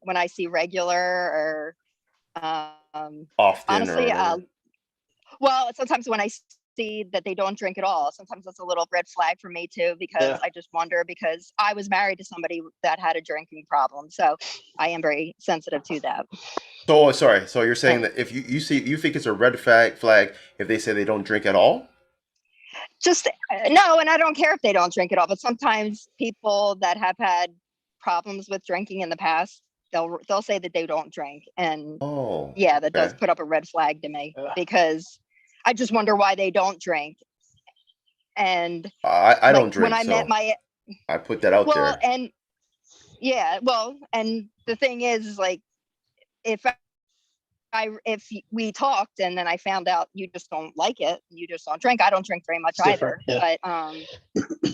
when I see regular or Often honestly, or whatever. well, sometimes when I see that they don't drink at all, sometimes that's a little red flag for me too, because Yeah. I just wonder, because I was married to somebody that had a drinking problem. So I am very sensitive to that. So sorry. So you're saying that if you think it's a red flag if they say they don't drink at all? Just no, and I don't care if they don't drink at all, but sometimes people that have had problems with drinking in the past, they'll say that they don't drink. And Oh. yeah, that does okay. put up a red flag to me, Yeah. because I just wonder why they don't drink. And I like, don't drink. when I met so my I put that out well, there. and yeah, well, and the thing is, like, if we talked and then I found out you just don't like it, you just don't drink. I don't drink very much It's either, different, but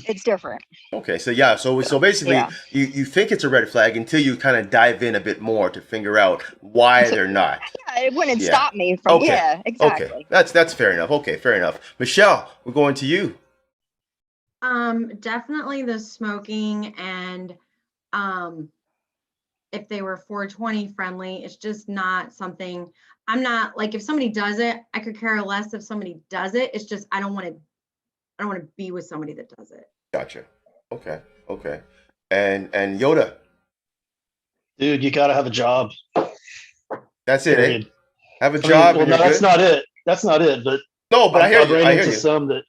it's different. Okay, so yeah, so basically, Yeah. you think it's a red flag until you kind of dive in a bit more to figure out why they're not. Yeah, it wouldn't Yeah. stop me from. Okay. Yeah, exactly. Okay, that's fair enough. Okay, fair enough. Michelle, we're going to you. Definitely the smoking, and if they were 420 friendly, it's just not something. I'm not like, if somebody does it, I could care less if somebody does it. It's just I don't want to be with somebody that does it. Gotcha. Okay. And Yoda, Dude, you got to have a job. that's it. Eh? Period. Have a I mean, job. well, and no, you're that's good? not it. That's not it. But No, but I hear I've you. ran I hear into you. some that,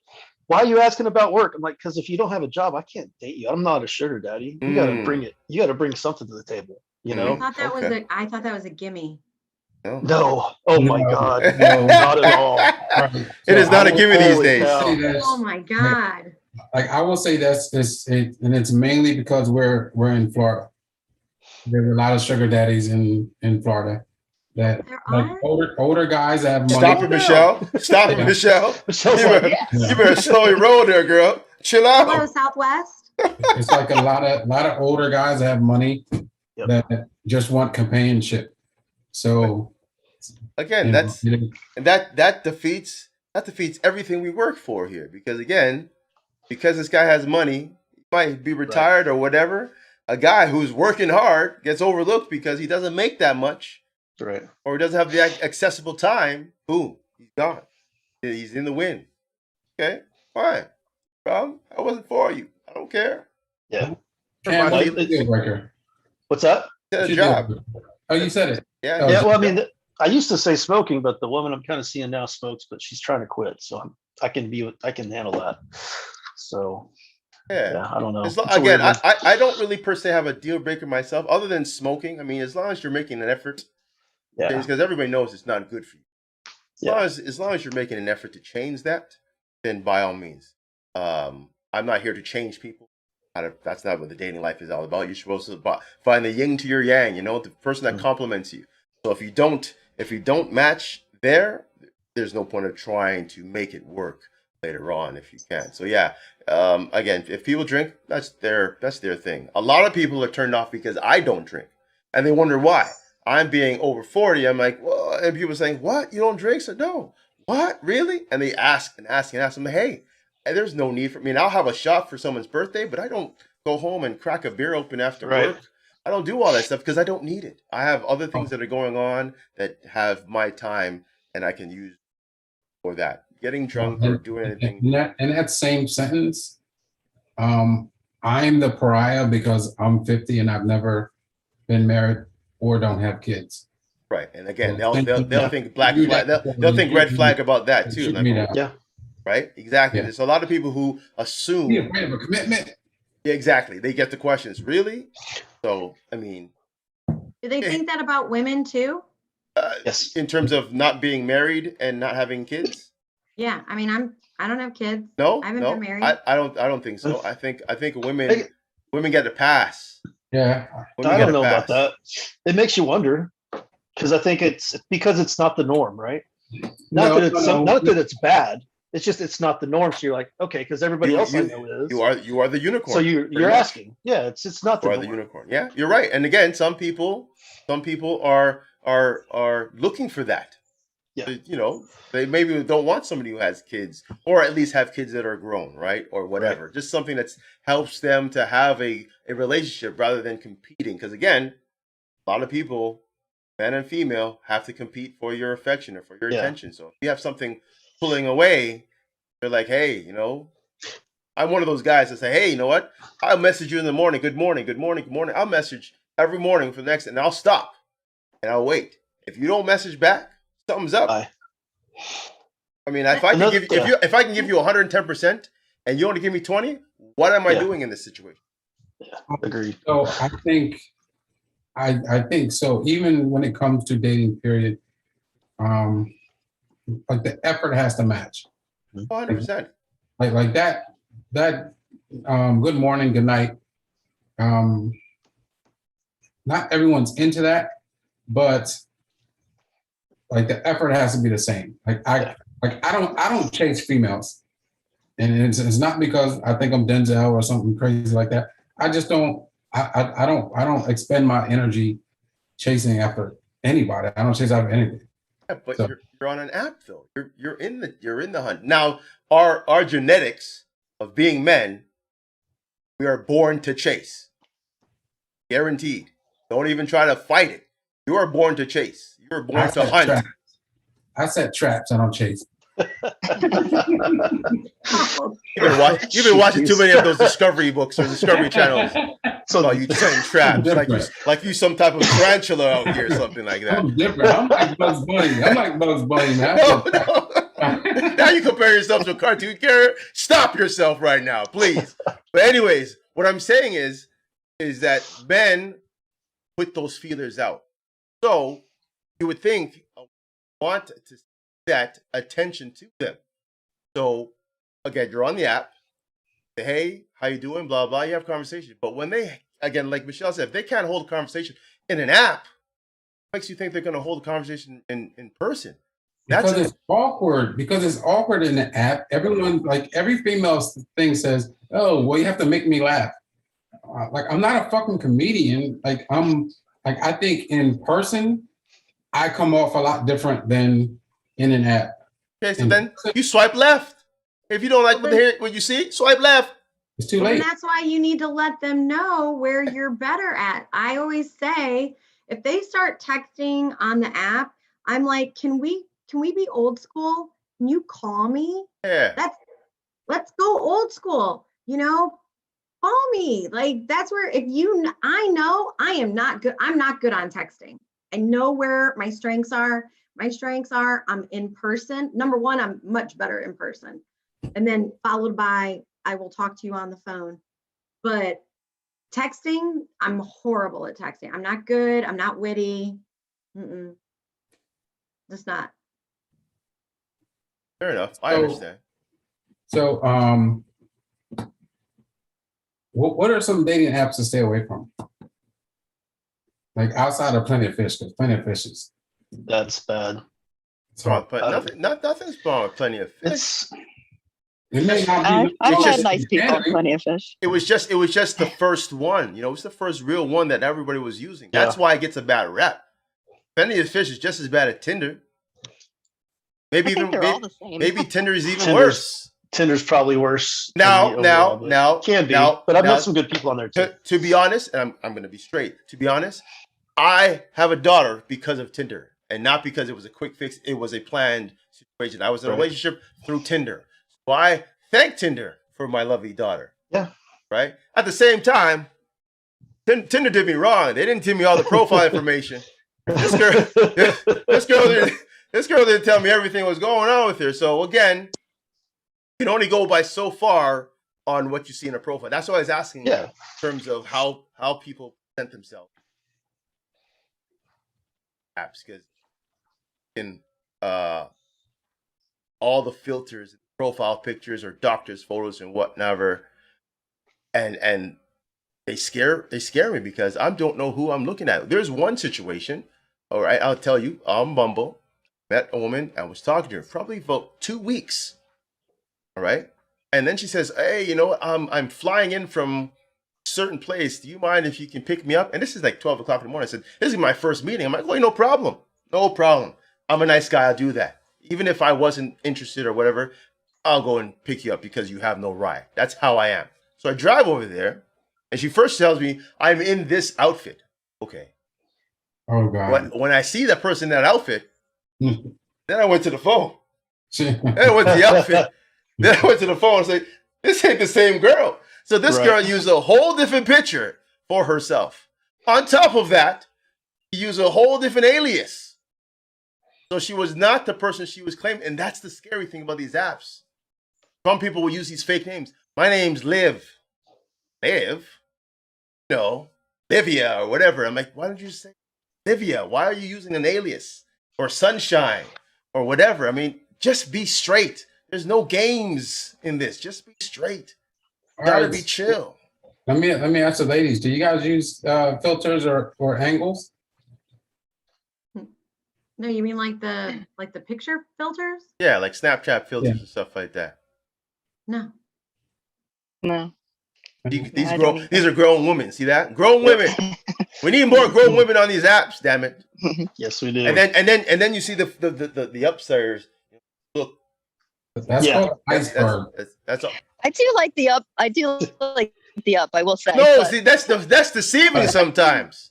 why are you asking about work? I'm like, because if you don't have a job, I can't date you. I'm not a sugar daddy. You got to bring it. You got to bring something to the table. You I know? thought that was okay. I thought that was a gimme. No. No. Oh my No. God. No. Not at all. Right. It is So not I a will gimme these Holy days. cow. say this, Oh my God. like I will say this, and it's mainly because we're in Florida. There are a lot of sugar daddies in Florida that There like are? older guys that have money. Stop it, down. Michelle. Stop it, Yeah. Michelle. Michelle's You like, better, Yeah. you better slow your roll there, girl. Chill Hello, out. Southwest. It's like a lot of older guys that have money Yep. that just want companionship. So Again, you know, that's it is- and that defeats everything we work for here. Because again, because this guy has money, he might be retired or whatever. A guy who's working hard gets overlooked because he doesn't make that much right. or he doesn't have the accessible time. Boom, he's gone. He's in the wind. Okay, fine. Problem. I wasn't for you. I don't care. Yeah. Cam, my what's your feelings. deal breaker? What's that? Get a What's your deal job. breaker? Oh, you said it. Yeah. Oh, Yeah. Well, I mean, I used to say smoking, but the woman I'm kind of seeing now smokes, but she's trying to quit. So I can handle that. So Yeah. yeah, I don't know. As lo- It's a again, weird one. I don't really per se have a deal breaker myself, other than smoking. I mean, as long as you're making an effort, Yeah. because everybody knows it's not good for you. Yeah. As long as you're making an effort to change that, then by all means. I'm not here to change people. That's not what the dating life is all about. You're supposed to find the yin to your yang. You know, the person that complements you. So if you don't match there's no point of trying to make it work later on if you can. So yeah, again, if people drink, that's their thing. A lot of people are turned off because I don't drink, and they wonder why. I'm being over 40. I'm like, well, and people saying, what? You don't drink? So no. What? Really? And they ask and ask and ask. I'm like, hey, there's no need for me. I'll have a shot for someone's birthday, but I don't go home and crack a beer open after Right. work. I don't do all that stuff because I don't need it. I have other things that are going on that have my time and I can use for that. Getting drunk or doing anything. In that same sentence, I'm the pariah because I'm 50 and I've never been married or don't have kids. Right. And again, Well, they'll think black you flag. that- They'll think red flag about that too. Shoot Like, me oh, down. Yeah. right? Exactly. Yeah. There's a lot of people who assume. Be afraid of a commitment. Yeah, exactly. They get the questions. Really? So, I mean, Do they think that about women too? Yes. in terms of not being married and not having kids. Yeah. I mean, I don't have kids. No, I haven't no, been married. I don't think so. I think women Hey. get a pass. Yeah. Women I get don't a know about pass. that. It makes you wonder because I think it's because it's not the norm, right? Not No, that it's no. not that it's bad. It's just it's not the norm. So you're like, okay, because everybody You- else I you- know is. You are the unicorn. So you're pretty much. asking. Yeah, it's not You the are the norm. unicorn. Yeah, you're right. And again, some people are looking for that. Yeah. You know, they maybe don't want somebody who has kids, or at least have kids that are grown, right? Or whatever. Just something that helps them to have a relationship rather than competing. Because again, a lot of people, man and female, have to compete for your affection or for your Yeah. attention. So if you have something pulling away, they're like, hey, you know, I'm one of those guys that say, hey, you know what? I'll message you in the morning. Good morning. Good morning. Good morning. I'll message every morning for the next, and I'll stop and I'll wait. If you don't message back, something's up. Bye. I mean, if I can give you, if I can give you 110% and you only give me 20, what am I doing in this situation? Yeah, agreed. So I think so. Even when it comes to dating, period, like the effort has to match. 100%. Like that. Good morning, good night. Not everyone's into that, but like the effort has to be the same. I don't chase females, and it's not because I think I'm Denzel or something crazy like that. I just don't. I don't expend my energy chasing after anybody. I don't chase after anything. Yeah, but so, you're on an app though. You're in the hunt. Now, our genetics of being men, we are born to chase. Guaranteed. Don't even try to fight it. You are born to chase. You are born to hunt. Traps. I set traps. I don't chase. You've been watching too many of those Discovery books or Discovery channels. So you setting traps like you some type of tarantula out here or something like that. I'm different. I'm like Bugs Bunny. Now. No. Now you compare yourself to a cartoon character. Stop yourself right now, please. But anyways, what I'm saying is that men put those feelers out. So you would think want to set attention to them. So again, you're on the app. Say, hey, how you doing? Blah blah. You have conversation. But when they, again, like Michelle said, if they can't hold a conversation in an app, what makes you think they're going to hold a conversation in person? Because it's awkward. Because it's awkward in the app. Everyone, like every female thing says, "Oh, well, you have to make me laugh." Like I'm not a fucking comedian. I think in person, I come off a lot different than in an app. Okay, so then you swipe left. If you don't like what you see, swipe left. It's too late. And that's why you need to let them know where you're better at. I always say, if they start texting on the app, I'm like, can we be old school? Can you call me? Yeah. Let's go old school. Call me. Like that's where I know I am not good. I'm not good on texting. I know where my strengths are. My strengths are I'm in person. Number one, I'm much better in person. And then followed by, I will talk to you on the phone. But texting, I'm horrible at texting. I'm not good. I'm not witty. Just not. Fair enough. I understand. So, what are some dating apps to stay away from? Like outside of Plenty of Fish, because Plenty of Fish is. That's bad. But nothing's wrong with Plenty of Fish. It may not be. I've had nice people on Plenty of Fish. It was just the first one. It was the first real one that everybody was using. That's why it gets a bad rap. Plenty of Fish is just as bad as Tinder. Maybe Tinder is even worse. Tinder's probably worse. Now can be. But I've met some good people on there too. To be honest, and I'm going to be straight. To be honest, I have a daughter because of Tinder, and not because it was a quick fix. It was a planned situation. I was in a relationship through Tinder. So I thank Tinder for my lovely daughter. Yeah. Right. At the same time, Tinder did me wrong. They didn't give me all the profile information. This girl didn't tell me everything was going on with her. So again, you can only go by so far on what you see in a profile. That's what I was asking in terms of how people present themselves. Apps, because in all the filters, profile pictures or doctors' photos and whatever, and they scare me because I don't know who I'm looking at. There's one situation, all right, I'll tell you, on Bumble, met a woman, I was talking to her probably about 2 weeks, all right, and then she says, hey, I'm flying in from certain place. Do you mind if you can pick me up? And this is like 12 o'clock in the morning. I said, this is my first meeting. I'm like, well, no problem. I'm a nice guy. I'll do that. Even if I wasn't interested or whatever, I'll go and pick you up because you have no ride. That's how I am. So I drive over there, and she first tells me I'm in this outfit. Okay. Oh God. When I see that person in that outfit, then I went to the phone. Shit. Then I went to the outfit. Then I went to the phone and said, "This ain't the same girl." So this Right. girl used a whole different picture for herself. On top of that, she used a whole different alias. So she was not the person she was claiming. And that's the scary thing about these apps. Some people will use these fake names. My name's Liv. Liv? No. Livia or whatever. I'm like, why don't you just say Livia? Why are you using an alias? Or Sunshine or whatever? I mean, just be straight. There's no games in this. Just be straight. All Gotta right, be chill. Let me ask the ladies. Do you guys use filters or angles? No, you mean like the picture filters? Yeah, like Snapchat filters Yeah. and stuff like that. No. No. These I don't either. these are grown women. See that? Grown women. We need more grown women on these apps. Damn it! Yes, we do. And then you see the upstairs. Look, That's Yeah. called iceberg. that's all. I do like the up. I do like the up. I will say. No, but- see that's deceiving sometimes.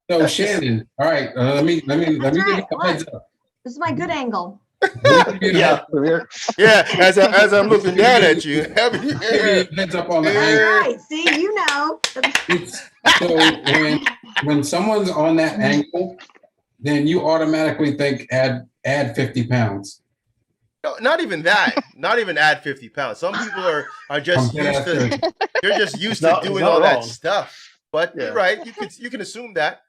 So Shannon, all right, let me give you That's right. a heads up. This is my good angle. Let me give you a Yeah, we're here. Yeah, as I'm looking down at you. heads up on the Yeah. angle. All right, see, you know. It's- So when someone's on that angle, then you automatically think add 50 pounds. No, not even that. Not even add 50 pounds. Some people are just I'm used dead to. They're just used Not- to doing not all that wrong. stuff. But Yeah. you're right. You can assume that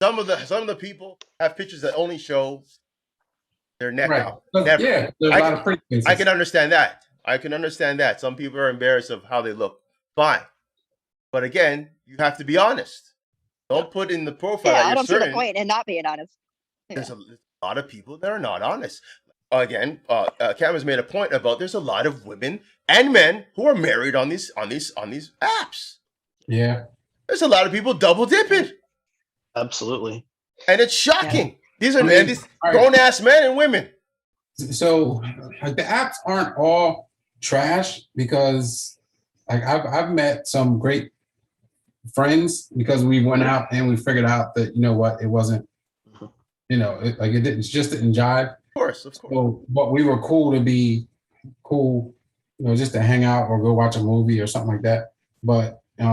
some of the people have pictures that only show their neck Right. out. But Never. yeah, there's a I lot can- of pretty faces. I can understand that. I can understand that. Some people are embarrassed of how they look. Fine. But again, you have to be honest. Don't put in the profile yeah, that I you're don't see the certain. point in not being honest. Yeah. There's a lot of people that are not honest. Again, Cam has made a point about there's a lot of women and men who are married on these apps. Yeah. There's a lot of people double dipping, Absolutely. and it's shocking. These are I mean, these all right. grown ass men and women. So like the apps aren't all trash because like I've met some great friends because we went out and we figured out that you know what it wasn't it just didn't jive. Of course. So but we were cool to be cool, just to hang out or go watch a movie or something like that. But I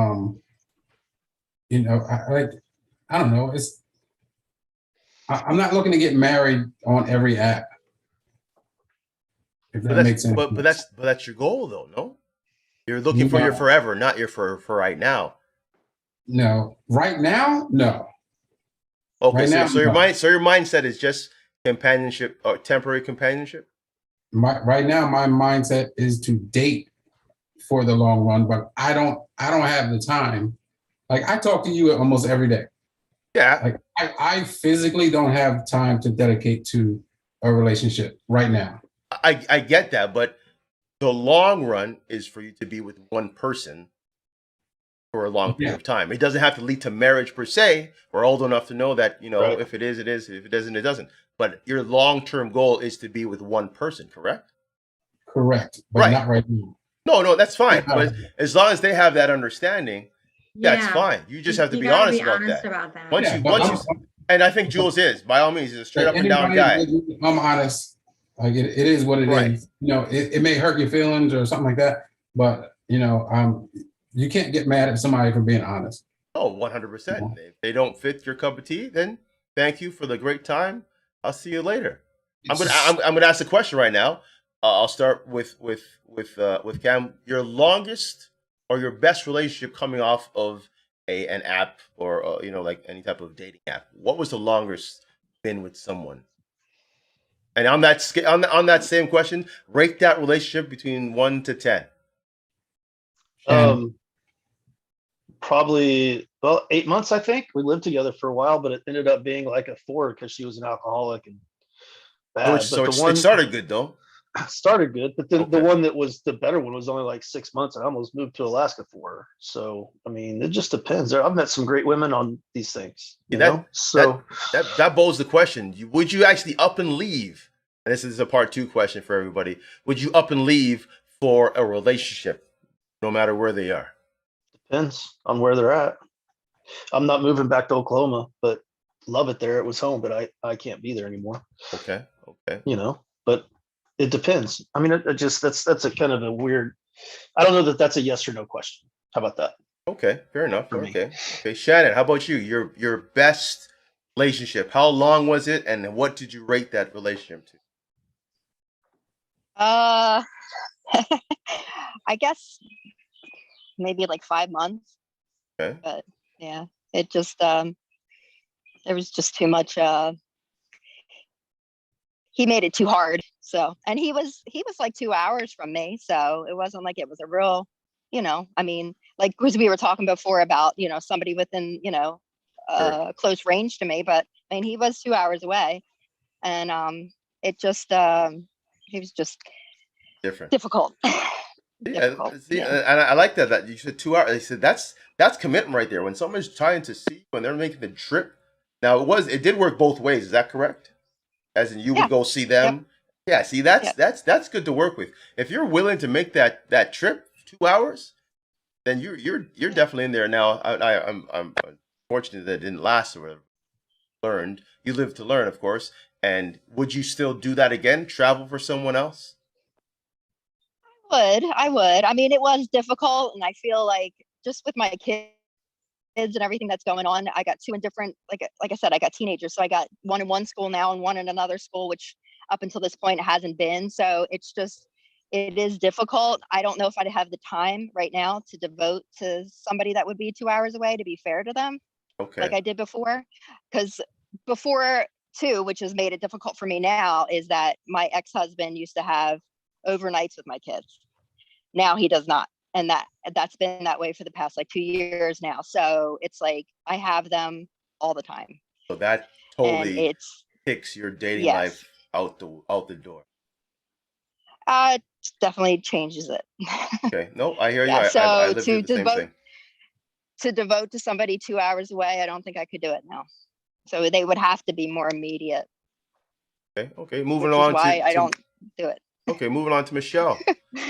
don't know. I'm not looking to get married on every app. If that makes sense. But that's your goal though, no? You're looking for your No. forever, not your for right now. No, right now, no. Okay, Right now, so your no. mindset is just companionship or temporary companionship. Right now, my mindset is to date for the long run, but I don't have the time. Like I talk to you almost every day. Yeah, Like I physically don't have time to dedicate to a relationship right now. I get that, but the long run is for you to be with one person for a long period Yeah. of time. It doesn't have to lead to marriage per se. We're old enough to know that, Right. if it is, it is. If it doesn't, it doesn't. But your long-term goal is to be with one person, correct? Correct, but Right. not right now. No, that's fine. Yeah. But as long as they have that understanding, that's fine. You just have to You be gotta honest about that. about that. Once Yeah, you, but once you, and I think Jules is, by all means, he's a straight up and down guy. I'm honest. Like it is what it is. Right. It may hurt your feelings or something like that, but you can't get mad at somebody for being honest. Oh, 100%. If they don't fit your cup of tea, then thank you for the great time. I'll see you later. I'm gonna ask a question right now. I'll start with Cam. Your longest or your best relationship coming off of an app or like any type of dating app. What was the longest been with someone? And on that same question, rate that relationship between 1 to 10. Probably 8 months. I think we lived together for a while, but it ended up being like a 4 because she was an alcoholic and bad. So But it started good though. started good, but then the Okay. one that was the better one was only like 6 months, and I almost moved to Alaska for her. So I mean, it just depends. I've met some great women on these things, you that- know. So That bodes the question. Would you actually up and leave? And this is a part 2 question for everybody. Would you up and leave for a relationship, no matter where they are? depends on where they're at. I'm not moving back to Oklahoma, but love it there. It was home, but I can't be there anymore, Okay. Okay. you know. But it depends. I mean, it just that's a kind of a weird. I don't know that that's a yes or no question. How about that? Okay. Fair enough. For me. Okay. Okay. Shannon, how about you? Your best relationship. How long was it, and what did you rate that relationship to? I guess maybe like 5 months, Okay. but yeah, it just there was just too much. He made it too hard. So, and he was like 2 hours from me, so it wasn't like it was a real, I mean, like, because we were talking before about, somebody within, Sure. close range to me, but I mean, he was 2 hours away, and it just he was just Different. difficult. Yeah, Difficult. see, Yeah. and I like that you said 2 hours. They said that's commitment right there. When someone's trying to see, when they're making the trip. Now it did work both ways. Is that correct? As in, you would Yeah. go see them. Yeah. See, that's Yep. that's good to work with. If you're willing to make that trip 2 hours, then you're definitely in there. Now, I'm fortunate that it didn't last or whatever. Learned. You live to learn, of course. And would you still do that again? Travel for someone else? I would. I mean, it was difficult, and I feel like just with my kids and everything that's going on, I got two in different, like I said, I got teenagers, so I got one in one school now and one in another school, which up until this point it hasn't been. So it is difficult. I don't know if I'd have the time right now to devote to somebody that would be 2 hours away, to be fair to them, like Okay. I did before. Because before too, which has made it difficult for me now, is that my ex-husband used to have overnights with my kids. Now he does not. And that's been that way for the past like 2 years now. So it's like I have them all the time. So that And totally it's kicks your dating yes. life out the door. It definitely changes it. Okay. No, I hear you. Yeah. I So lived through the same thing. to devote to somebody 2 hours away, I don't think I could do it now. So they would have to be more immediate, Okay. Okay. Moving which is on why I to don't do it. okay. Moving on to Michelle.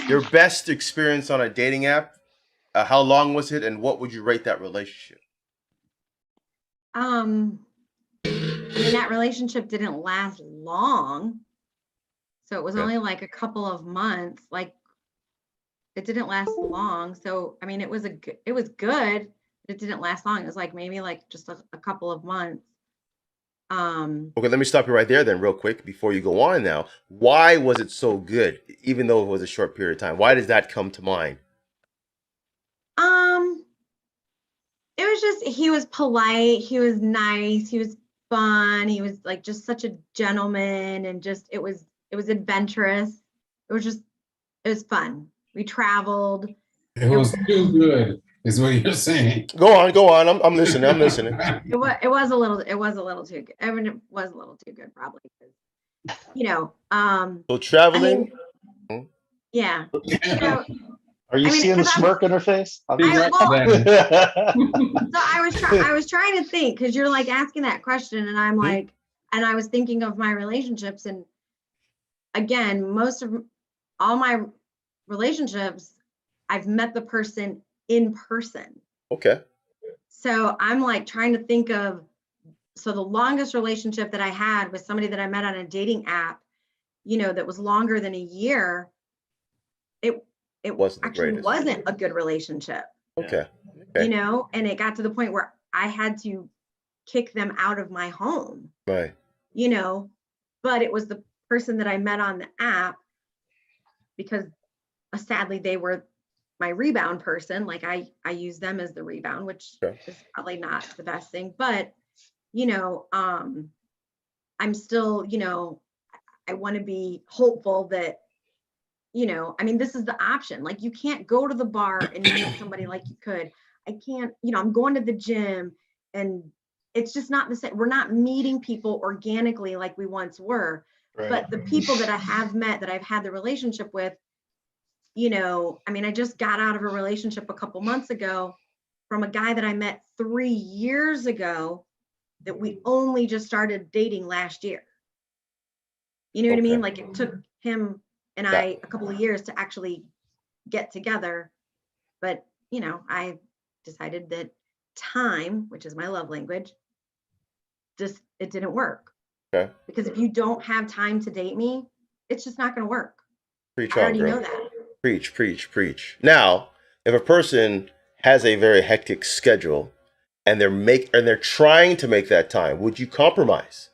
Your best experience on a dating app. How long was it, and what would you rate that relationship? I mean, that relationship didn't last long. So it was Okay. only like a couple of months. Like, it didn't last long. So, I mean, it was good. But it didn't last long. It was like maybe like just a couple of months. Okay, let me stop you right there then, real quick, before you go on now. Why was it so good, even though it was a short period of time? Why does that come to mind? It was just, he was polite, he was nice, he was fun, he was like just such a gentleman, and just it was adventurous. It was fun. We traveled. It was too good, is what you're saying. Go on. I'm listening. I'm listening. It was a little too good. I mean, it was a little too good, probably, because So traveling. I mean, yeah. Are you I mean, seeing the 'cause smirk on her face? I was trying to think, because you're like asking that question, and I'm like, and I was thinking of my relationships, and again, all my relationships, I've met the person in person. Okay. So I'm like trying to think of, so the longest relationship that I had was somebody that I met on a dating app, that was longer than a year. It Wasn't the actually greatest. wasn't a good relationship. Okay. Okay. And it got to the point where I had to kick them out of my home, Right. but it was the person that I met on the app, because sadly they were my rebound person. Like I use them as the rebound, which Okay. is probably not the best thing, but I'm still, I want to be hopeful that, I mean, this is the option. Like, you can't go to the bar and meet somebody like you could. I can't, I'm going to the gym, and it's just not the same. We're not meeting people organically like we once were. Right. But the people that I have met, that I've had the relationship with, you know, I mean, I just got out of a relationship a couple months ago from a guy that I met 3 years ago that we only just started dating last year. You know what I mean? Okay. Like it took him and Yeah. I a couple of years to actually get together. But, you know, I decided that time, which is my love language, just it didn't work. Okay. Because if you don't have time to date me, it's just not going to work. Preach I on, already girl. know that. Preach, preach, preach. Now, if a person has a very hectic schedule and they're trying to make that time, would you compromise?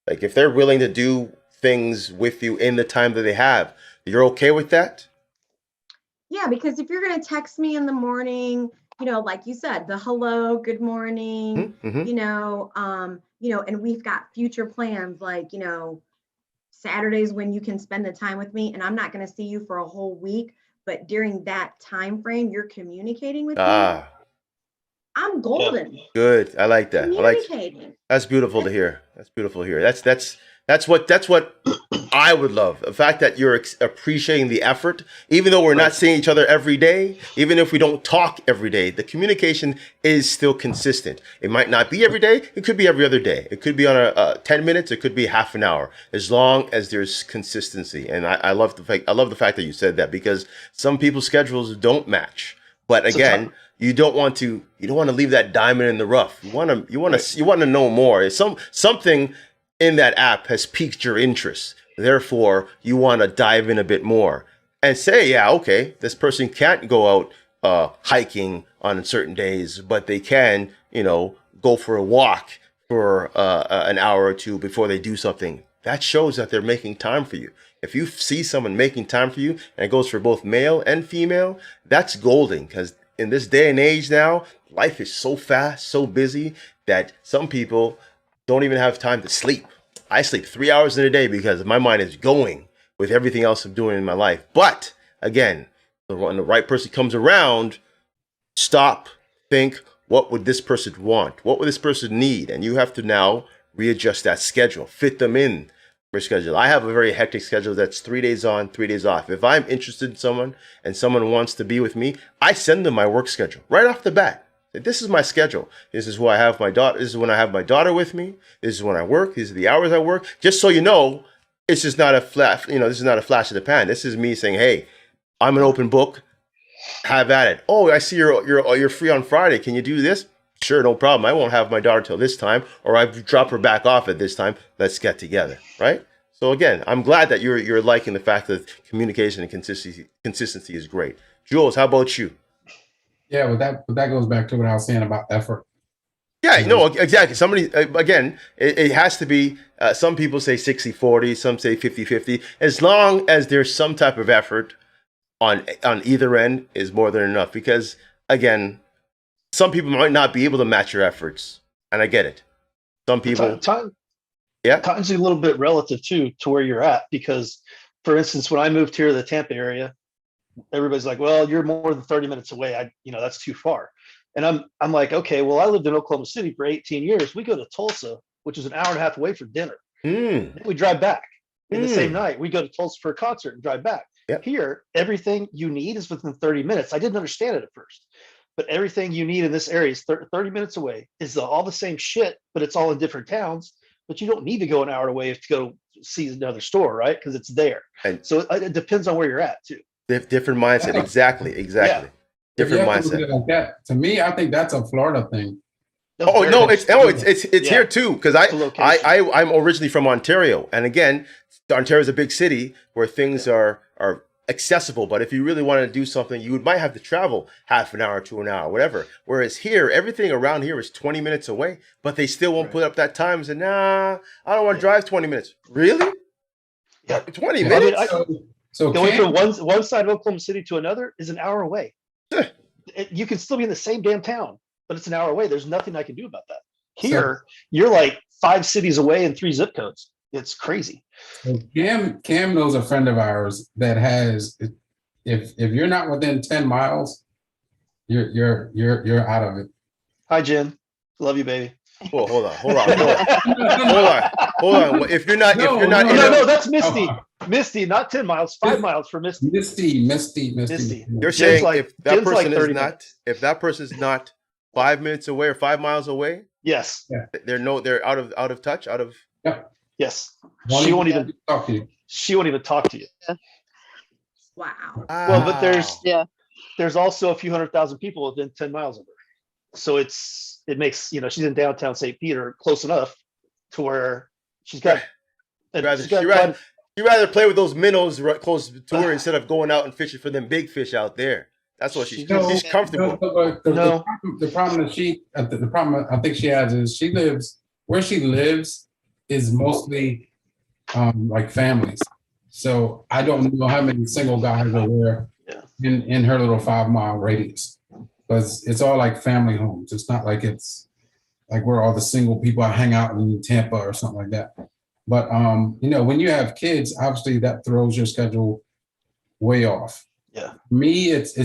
Like if they're willing to do things with you in the time that they have, you're okay with that? Yeah, because if you're going to text me in the morning, you know, like you said, the hello, good morning, Mm-hmm. you know, and we've got future plans, like, you know, Saturdays when you can spend the time with me, and I'm not going to see you for a whole week, but during that time frame, you're communicating with me. Ah, I'm golden. good. I like that. I like. Communicating. That's beautiful to hear. That's beautiful to hear. That's what I would love. The fact that you're appreciating the effort, even though we're not seeing each other every day, even if we don't talk every day, the communication is still consistent. It might not be every day. It could be every other day. It could be on a 10 minutes. It could be half an hour, as long as there's consistency. And I love the fact that you said that, because some people's schedules don't match. But again, you don't want to leave that diamond in the rough. You want to know more. It's something in that app has piqued your interest. Therefore, you want to dive in a bit more and say, yeah, okay, this person can't go out hiking on certain days, but they can, go for a walk for an hour or two before they do something. That shows that they're making time for you. If you see someone making time for you, and it goes for both male and female, that's golden, because in this day and age now, life is so fast, so busy, that some people don't even have time to sleep. I sleep 3 hours in a day because my mind is going with everything else I'm doing in my life. But again, when the right person comes around, stop, think, what would this person want? What would this person need? And you have to now readjust that schedule, fit them in for schedule. I have a very hectic schedule that's 3 days on, 3 days off. If I'm interested in someone and someone wants to be with me, I send them my work schedule right off the bat. This is my schedule. This is where I have my daughter. This is when I have my daughter with me. This is when I work. These are the hours I work. Just so you know, it's just not a flash. This is not a flash in the pan. This is me saying, "Hey, I'm an open book. Have at it." Oh, I see you're free on Friday. Can you do this? Sure, no problem. I won't have my daughter till this time, or I drop her back off at this time. Let's get together, right? So again, I'm glad that you're liking the fact that communication and consistency is great. Jules, how about you? Yeah, but that goes back to what I was saying about effort. Yeah, no, exactly. Somebody, again, it has to be, some people say 60-40, some say 50-50. As long as there's some type of effort on either end is more than enough. Because, again, some people might not be able to match your efforts. And I get it. Some people... Time's a little bit relative, too, to where you're at. Because, for instance, when I moved here to the Tampa area, everybody's like, well, you're more than 30 minutes away. That's too far. And I'm like, okay, well, I lived in Oklahoma City for 18 years. We go to Tulsa, which is an hour and a half away for dinner. Then we drive back in the same night. We go to Tulsa for a concert and drive back. Yep. Here, everything you need is within 30 minutes. I didn't understand it at first, but everything you need in this area is 30 minutes away. Is all the same shit, but it's all in different towns. But you don't need to go an hour away to go see another store, right? Because it's there. And so it depends on where you're at, too. Different mindset. Exactly. Yeah. Different Yeah, mindset. like that. To me, I think that's a Florida thing. It's here too, because I'm originally from Ontario, and again, Ontario is a big city where things are accessible. But if you really want to do something, you might have to travel half an hour to an hour, whatever. Whereas here, everything around here is 20 minutes away, but they still won't put up that time and say, "Nah, I don't want to drive 20 minutes." Really? Yeah, 20 minutes. So going from one side of Oklahoma City to another is an hour away. You can still be in the same damn town, but it's an hour away. There's nothing I can do about that. Here, you're like 5 cities away and 3 zip codes. It's crazy. So Cam knows a friend of ours that has, if you're not within 10 miles, you're out of it. Hi, Jen. Love you, baby. Hold on. hold on. If you're not, No, if you're not, no, in No, a- no, that's Misty. Oh, Misty, not 10 miles, 5 miles for Misty. Misty. Misty. you're Jen's saying like- if that Jen's like person is 30 not, minutes. if that person's not 5 minutes away or 5 miles away, Yes, they're out of touch, out of. yes. She won't even talk to you. talk to you. Wow. Well, but there's Yeah. there's also a few 100,000 people within 10 miles of her. So it makes, she's in downtown St. Peter, close enough to where she's got. and Rather, she's got she rather, you rather play with those minnows right close to her instead of going out and fishing for them big fish out there. That's what she's No, she's comfortable. The problem that the problem I think she has is she lives where she lives is mostly like families. So I don't know how many single guys are there in her little 5 mile radius, because it's all like family homes. It's not like it's like where all the single people hang out in Tampa or something like that. But when you have kids, obviously that throws your schedule way off. Yeah. Me, it's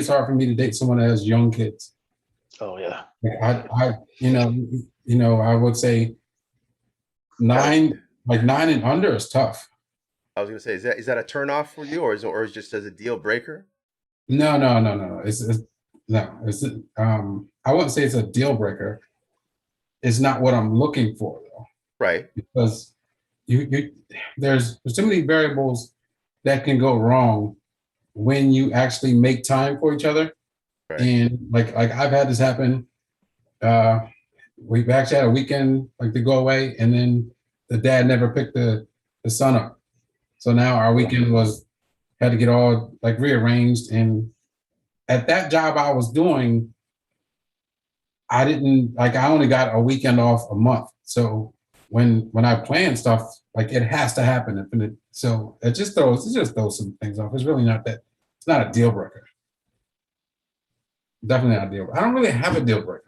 hard for me to date someone that has young kids. Oh yeah. I would say 9 and under is tough. I was gonna say, is that a turn off for you, or is it just as a deal breaker? No. I wouldn't say it's a deal breaker. It's not what I'm looking for though, Right. because there's too many variables that can go wrong when you actually make time for each other. Right. And like I've had this happen. We've actually had a weekend like to go away, and then the dad never picked the son up. So now our weekend had to get all like rearranged. And at that job I was doing, I only got a weekend off a month. So when I plan stuff, like it has to happen. So it just throws some things off. It's really not that. It's not a deal breaker. Definitely not a deal breaker. I don't really have a deal breaker.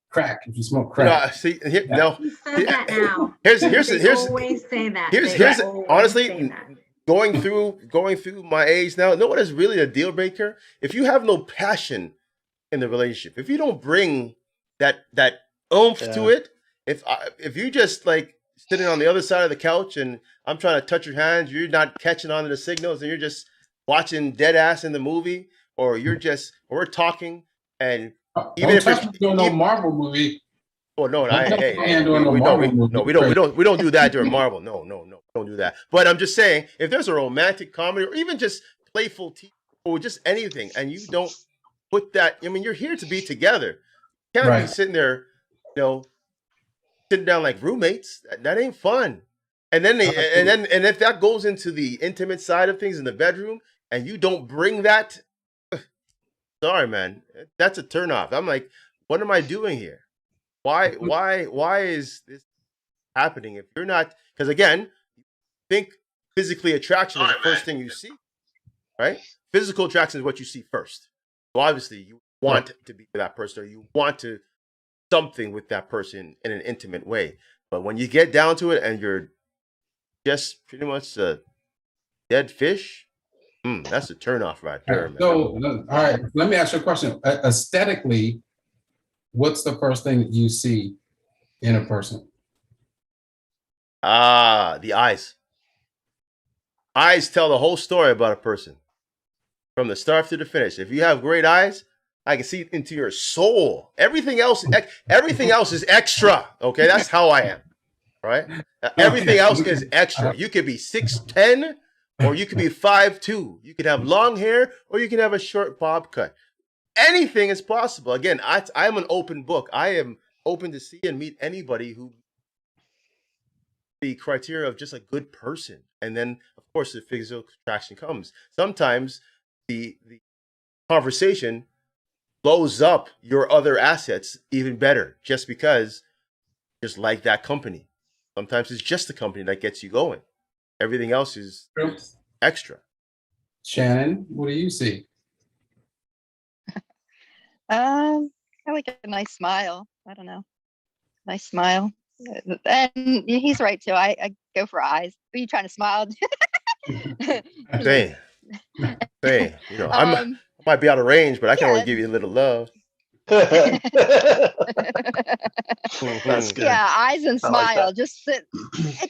Crack. If you smoke crack. No, see, no. He says that now. Here's They always say that. here's- They here's- always honestly, say that. going through my age now. No one is really a deal breaker. If you have no passion in the relationship, if you don't bring that oomph to it, if you just like sitting on the other side of the couch and I'm trying to touch your hands, you're not catching on to the signals, and you're just watching dead ass in the movie, or we're talking, and even if it's doing no Marvel movie. oh no, Don't touch hey, my hand during a we Marvel movie. don't do that during Marvel. No, don't do that. But I'm just saying, if there's a romantic comedy or even just playful TV or just anything, and you don't put that, I mean, you're here to be together. You can't be Right. sitting there, sitting down like roommates. That ain't fun. And then and if that goes into the intimate side of things in the bedroom, and you don't bring that, sorry, man, that's a turnoff. I'm like, what am I doing here? Why is this happening? If you're not, because again, think physically attraction is the first thing you see, right? Physical attraction is what you see first. So obviously you want to be with that person, or you want to something with that person in an intimate way. But when you get down to it and you're just pretty much a dead fish, that's a turnoff right there, man. So, all right, let me ask you a question. Aesthetically, what's the first thing that you see in a person? The eyes. Eyes tell the whole story about a person from the start to the finish. If you have great eyes, I can see into your soul. Everything else is extra. Okay, that's how I am. Right? Everything else is extra. You could be 6'10", or you could be 5'2". You could have long hair, or you can have a short bob cut. Anything is possible. Again, I'm an open book. I am open to see and meet anybody who the criteria of just a good person. And then, of course, the physical attraction comes. Sometimes the conversation blows up your other assets even better, just because you just like that company. Sometimes it's just the company that gets you going. Everything else is extra. Shannon, what do you see? I like a nice smile. I don't know. Nice smile. And he's right too. I go for eyes. Are you trying to smile? Dang. I might be out of range, but I can always give you a little love. That's Mhm. good. Yeah, eyes and I like smile. that. Just it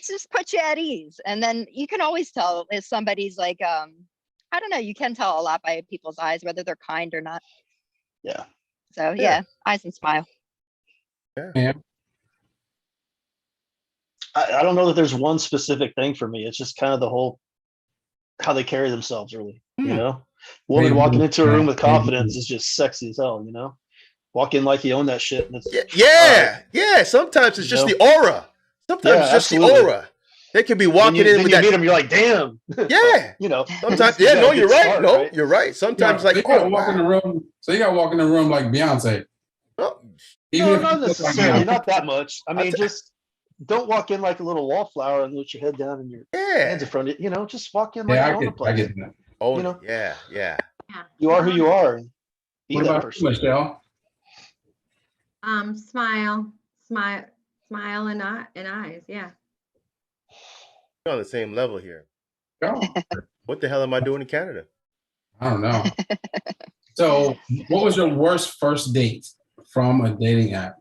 just puts you at ease. And then you can always tell if somebody's like, I don't know, you can tell a lot by people's eyes, whether they're kind or not. Yeah. So Yeah. yeah, eyes and smile. I don't know that there's one specific thing for me. It's just kind of the whole how they carry themselves, really. You Hmm. know, woman Maybe, walking into a room with maybe. confidence is just sexy as hell. You know, walk in like you own that shit. And it's, Yeah. Sometimes it's You just know? the aura. Sometimes Yeah, it's just absolutely. the aura. They could be then walking you, in then with you that. meet them, you're like, damn. Yeah. You know, Sometimes, you yeah, got a no, good you're right. start, No, right? you're right. Sometimes, So like, you gotta oh, walk in the wow. room. So you gotta walk in the room like Beyonce. Oh, Even No, if not you look like necessarily, Beyonce. not that much. I I'll mean, t- just don't walk in like a little wallflower and let your head down and your hands in yeah. front of you. You know, just walk in like Yeah, you own the I place. get that. Oh, You know, yeah. Yeah. you are who you are. And be What that about person. you, Michelle? Smile, smile and eyes. Yeah. We're on the same level here. Go. What the hell am I doing in Canada? I don't know. So, what was your worst first date from a dating app?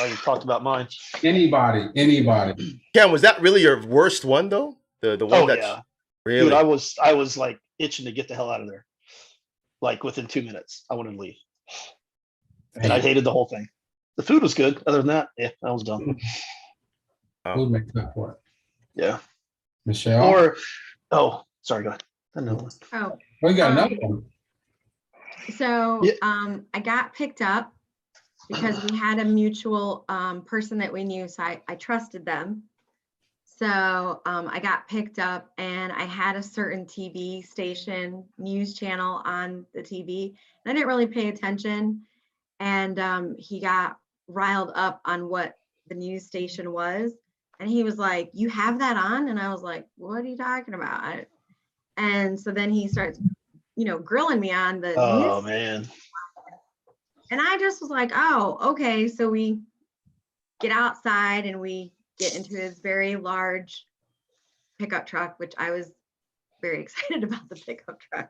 Oh, you talked about mine. Anybody. Cam, was that really your worst one, though? The one Oh that's yeah, really. dude. I was like itching to get the hell out of there. Like within 2 minutes, I wanted to leave, and I hated the whole thing. The food was good. Other than that, yeah, I was done. Who makes up for it? Yeah. Michelle? Or, oh, sorry, go ahead. Another one. Oh, Oh, you got another one. so Yeah. I got picked up because we had a mutual person that we knew, so I trusted them. So I got picked up and I had a certain TV station, news channel on the TV. And I didn't really pay attention. And he got riled up on what the news station was. And he was like, "You have that on?" And I was like, "What are you talking about?" And so then he starts, grilling me on the Oh news. man. And I just was like, "Oh, okay." So we get outside and we get into his very large pickup truck, which I was very excited about the pickup truck.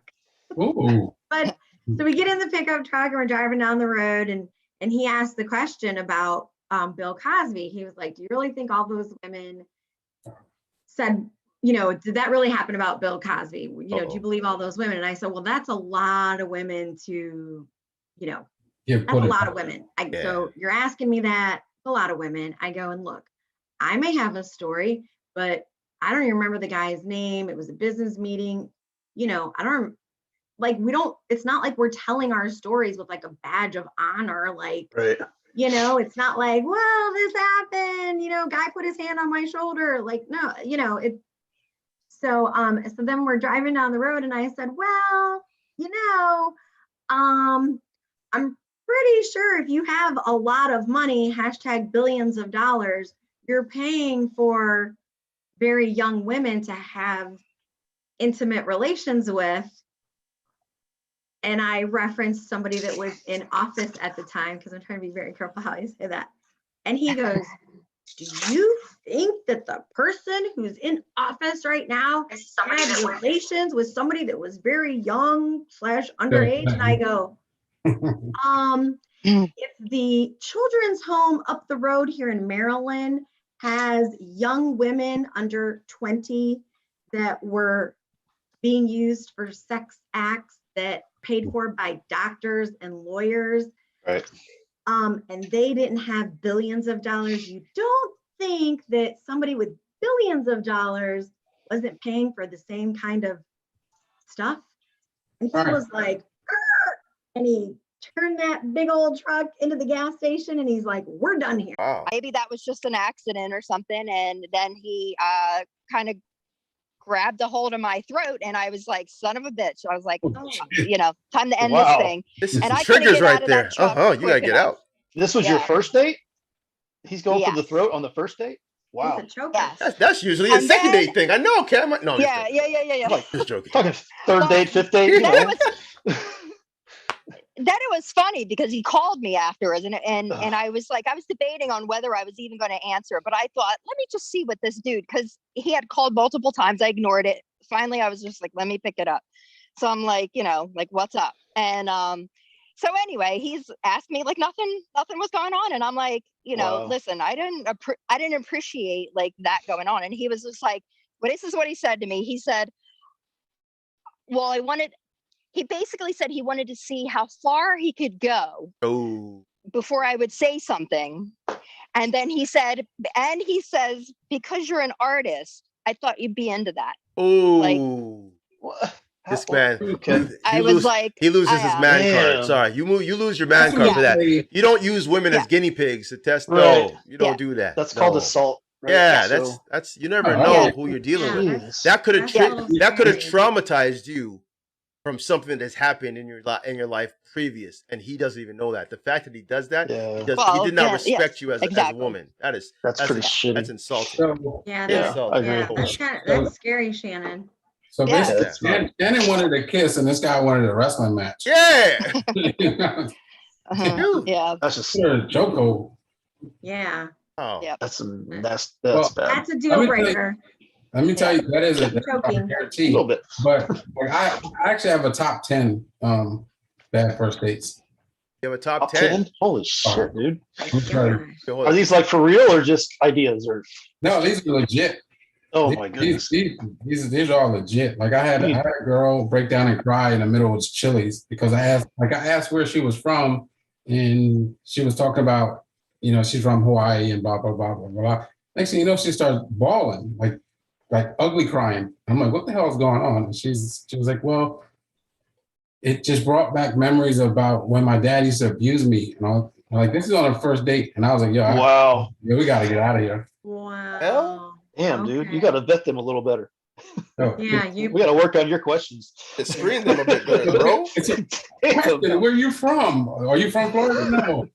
Ooh. But so we get in the pickup truck and we're driving down the road, and he asked the question about Bill Cosby. He was like, "Do you really think all those women said, did that really happen about Bill Cosby? Do you believe all those women?" And I said, "Well, that's a lot of women to, Yeah, that's put a it lot out. of women. Yeah. So you're asking me that, a lot of women." I go, "And look, I may have a story, but I don't even remember the guy's name. It was a business meeting. I don't it's not like we're telling our stories with like a badge of honor. Like, Right. it's not like, well, this happened, guy put his hand on my shoulder. Like, no, so then we're driving down the road and I said, "Well, I'm pretty sure if you have a lot of money, #billions of dollars, you're paying for very young women to have intimate relations with." And I referenced somebody that was in office at the time, because I'm trying to be very careful how I say that. And he goes, "Do you think that the person who's in office right now had relations with somebody that was very young / underage?" And I go, if the children's home up the road here in Maryland has young women under 20 that were being used for sex acts that paid for by doctors and lawyers, Right. and they didn't have billions of dollars, you don't think that somebody with billions of dollars wasn't paying for the same kind of stuff? And he Right. was like, "Arr!" And he turned that big old truck into the gas station and he's like, "We're done here." Wow. Maybe that was just an accident or something. And then he kind of grabbed a hold of my throat and I was like, "Son of a bitch." I was like, Oh, time to end Wow. this thing. This is And some I couldn't triggers get out right of there. that truck You gotta quick get enough. out. This was your Yeah. first date? He's going for the Yes. throat on the first date? Wow. he's a choker. Yes. That's usually a And second then- date thing. I know, Cam. No, I'm just Yeah, joking. yeah. Like, Just joking. talking third Well, date, fifth date, Then it know. it was funny because he called me afterwards and Ugh. I was like, I was debating on whether I was even going to answer, but I thought, let me just see what this dude, because he had called multiple times. I ignored it. Finally, I was just like, let me pick it up. So I'm like, like, what's up? And So anyway, he's asked me like nothing was going on, and I'm like, Wow. listen, I didn't appreciate like that going on, and he was just like, well, this is what he said to me. He said, well, he basically said he wanted to see how far he could go Oh, before I would say something. And then he says, because you're an artist, I thought you'd be into that. oh, What? this How- man. Okay. I was like, he loses his man Damn. card. Sorry, you lose your man card for that. You don't use women as guinea pigs to test. Right. No, you don't Yeah. do that. That's called No. assault. Right? Yeah, So- that's you never Oh, know yeah. who you're dealing Yeah. with. Jeez. That could have That's a little that could have scary. traumatized you from something that's happened in your life previous, and he doesn't even know that. The fact that he does that, Yeah, he Well, did not yeah, respect yes, you as a exactly. woman. That's that's pretty shitty. that's insulting. So, Yeah, Yeah, that's, so- I agree. yeah, that's that's scary, Shannon. so Yeah. basically, That's not- Shannon wanted a kiss, and this guy wanted a wrestling match. Yeah. Uh-huh. Dude. Yeah. That's just Joko. Yeah, Oh. Yeah. that's Well, bad. that's a deal Let me tell you- breaker. Let me tell you, that's a Joking. A guarantee. little bit. But like, I actually have a top 10 bad first dates. You have a top Top 10. 10? Holy shit, dude. I'm sorry. Gosh. Okay, hold Are on. these like for real or just ideas or? No, these are legit. Oh These- my goodness. These are all legit. Like I had a girl break down and cry in the middle of Chili's because I asked where she was from, and she was talking about, she's from Hawaii and blah blah blah blah blah. Next thing you know, she starts bawling, like ugly crying. I'm like, what the hell is going on? And she was like, well, it just brought back memories about when my dad used to abuse me. I'm like, this is on a first date, and I was like, Wow. we got to get out of here. Wow. Damn, dude. You Okay. got to vet them a little better. So, Yeah, We you. got to work on your questions. Screen them a bit better, bro. It's a Damn. question. Where are you from? Are you from Florida? No.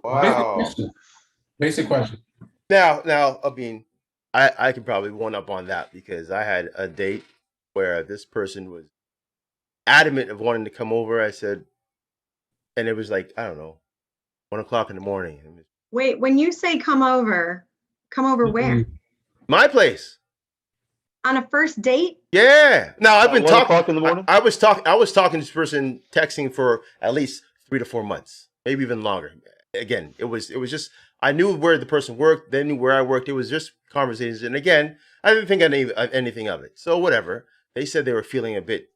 Wow. Basic question. Now, I mean, I can probably one up on that because I had a date where this person was adamant of wanting to come over. I said, and it was like, I don't know, 1:00 in the morning. It was Wait, when you say come over where? my place. On a first date? Yeah. Now I've been 1 talking. o'clock in the morning? I was talking to this person, texting for at least 3 to 4 months, maybe even longer. Again, it was just I knew where the person worked, they knew where I worked. It was just conversations, and again, I didn't think anything of it. So whatever. They said they were feeling a bit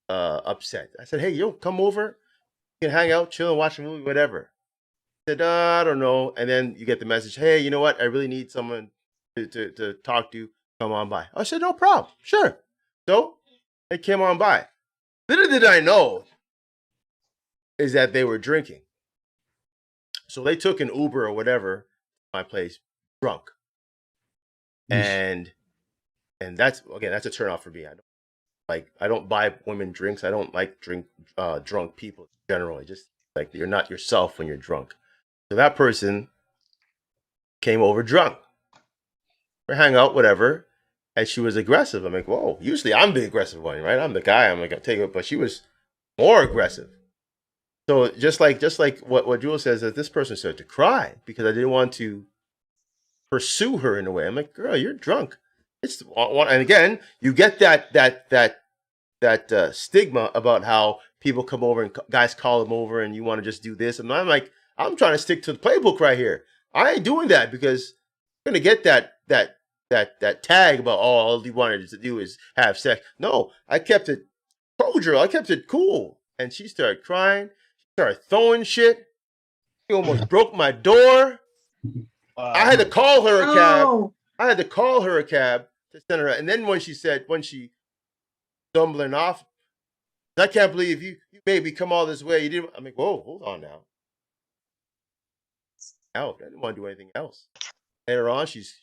upset. I said, hey, yo, come over. You can hang out, chill, and watch a movie, whatever. I said, I don't know. And then you get the message, hey, you know what? I really need someone to talk to. Come on by. I said, no problem. Sure. So they came on by. Little did I know is that they were drinking. So they took an Uber or whatever to my place drunk. And that's a turnoff for me. I don't buy women drinks. I don't like drunk people generally. Just like you're not yourself when you're drunk. So that person came over drunk. We hang out, whatever. And she was aggressive. I'm like, whoa, usually I'm the aggressive one, right? I'm the guy, I'm like, I'll take it, but she was more aggressive. So just like what Jewel says, that this person started to cry because I didn't want to pursue her in a way. I'm like, girl, you're drunk. And again, you get that stigma about how people come over and guys call them over and you want to just do this. And I'm like, I'm trying to stick to the playbook right here. I ain't doing that because I'm gonna get that tag about all he wanted to do is have sex. No, I kept it cordial. I kept it cool. And she started crying. She started throwing shit. She almost broke my door. I had to call her a cab. Oh, I had to call her a cab to send her. And then when she stumbling off, I can't believe you made me come all this way. You didn't. I'm like, whoa, hold on now. Out. I didn't want to do anything else. Later on, she's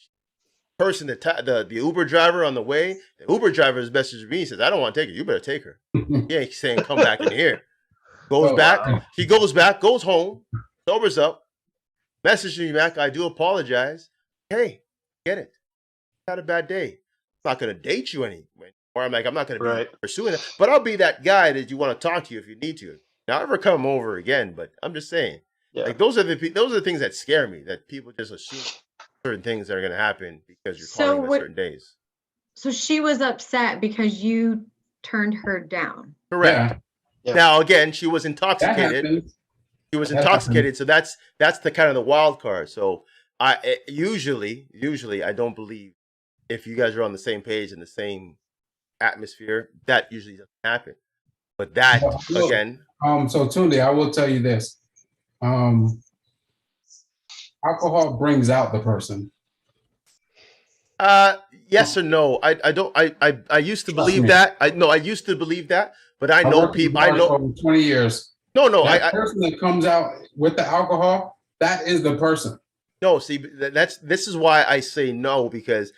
person the Uber driver on the way. The Uber driver's messaged me. He says, I don't want to take her. You better take her. He ain't saying come back in here. Goes Oh, back. wow. He goes back, goes home, sobers up, messages me back. I do apologize. Hey, get it. Had a bad day. I'm not going to date you anymore. Or I'm not going to be Right. pursuing it. But I'll be that guy that you want to talk to you if you need to. Now, I'll never come over again, but I'm just saying. Yeah. Like those are the things that scare me, that people just assume certain things that are going to happen because you're So calling them what- on certain days. so she was upset because you turned her down. Correct. Yeah. Now, again, she was That intoxicated. happens. He was That intoxicated, so that's the kind of the wild card. So usually I don't believe if you guys are on the same page in the same atmosphere, that usually doesn't happen. But that Well, again, So Tunde, I will tell you this. Alcohol brings out the person. yes or no? I don't. I used to Trust believe me. that. I used to believe that, but I I know worked in people. I bars know. for over 20 years. No, That person that comes out with the alcohol, that is the person. No, see, this is why I say no, because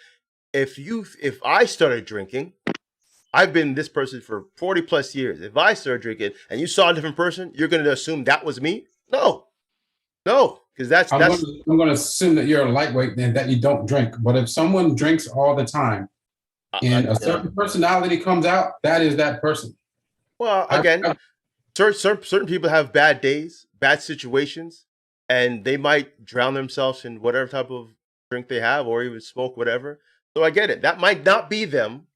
if I started drinking, I've been this person for 40 plus years. If I started drinking and you saw a different person, you're going to assume that was me? No, because I'm going to assume that you're a lightweight and that you don't drink. But if someone drinks all the time and a certain personality comes out, that is that person. Well, again, certain people have bad days, bad situations, and they might drown themselves in whatever type of drink they have or even smoke, whatever. So I get it. That might not be them,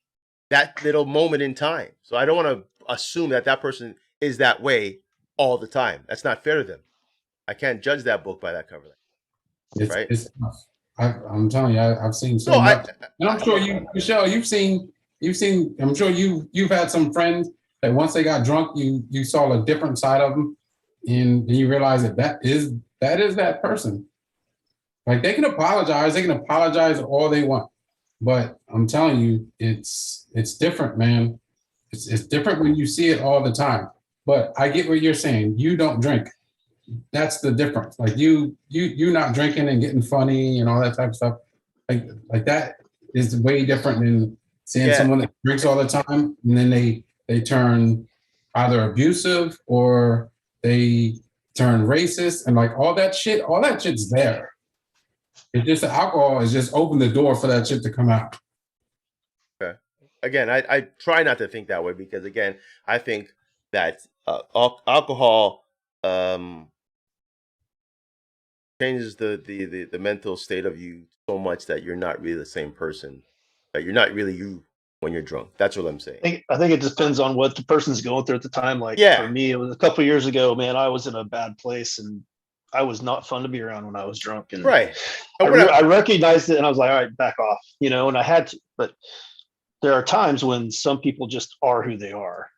that little moment in time. So I don't want to assume that that person is that way all the time. That's not fair to them. I can't judge that book by that cover. Right? It's tough. I'm telling you, I've seen so No, much. And I'm sure you, Michelle, you've seen, I'm sure you've had some friends that once they got drunk, you saw a different side of them and you realize that is that person. Like they can apologize all they want. But I'm telling you, it's different, man. It's different when you see it all the time. But I get what you're saying. You don't drink. That's the difference. Like you not drinking and getting funny and all that type of stuff. Like that is way different than seeing someone that drinks all the time and then they turn either abusive or they turn racist and like all that shit's there. It's just the alcohol is just open the door for that shit to come out. Okay. Again, I try not to think that way because again, I think that alcohol changes the mental state of you so much that you're not really the same person. That you're not really you when you're drunk. That's what I'm saying. I think it depends on what the person's going through at the time. Like for me, it was a couple of years ago, man, I was in a bad place and I was not fun to be around when I was drunk. And right. I recognized it and I was like, all right, back off, and I had to, but there are times when some people just are who they are,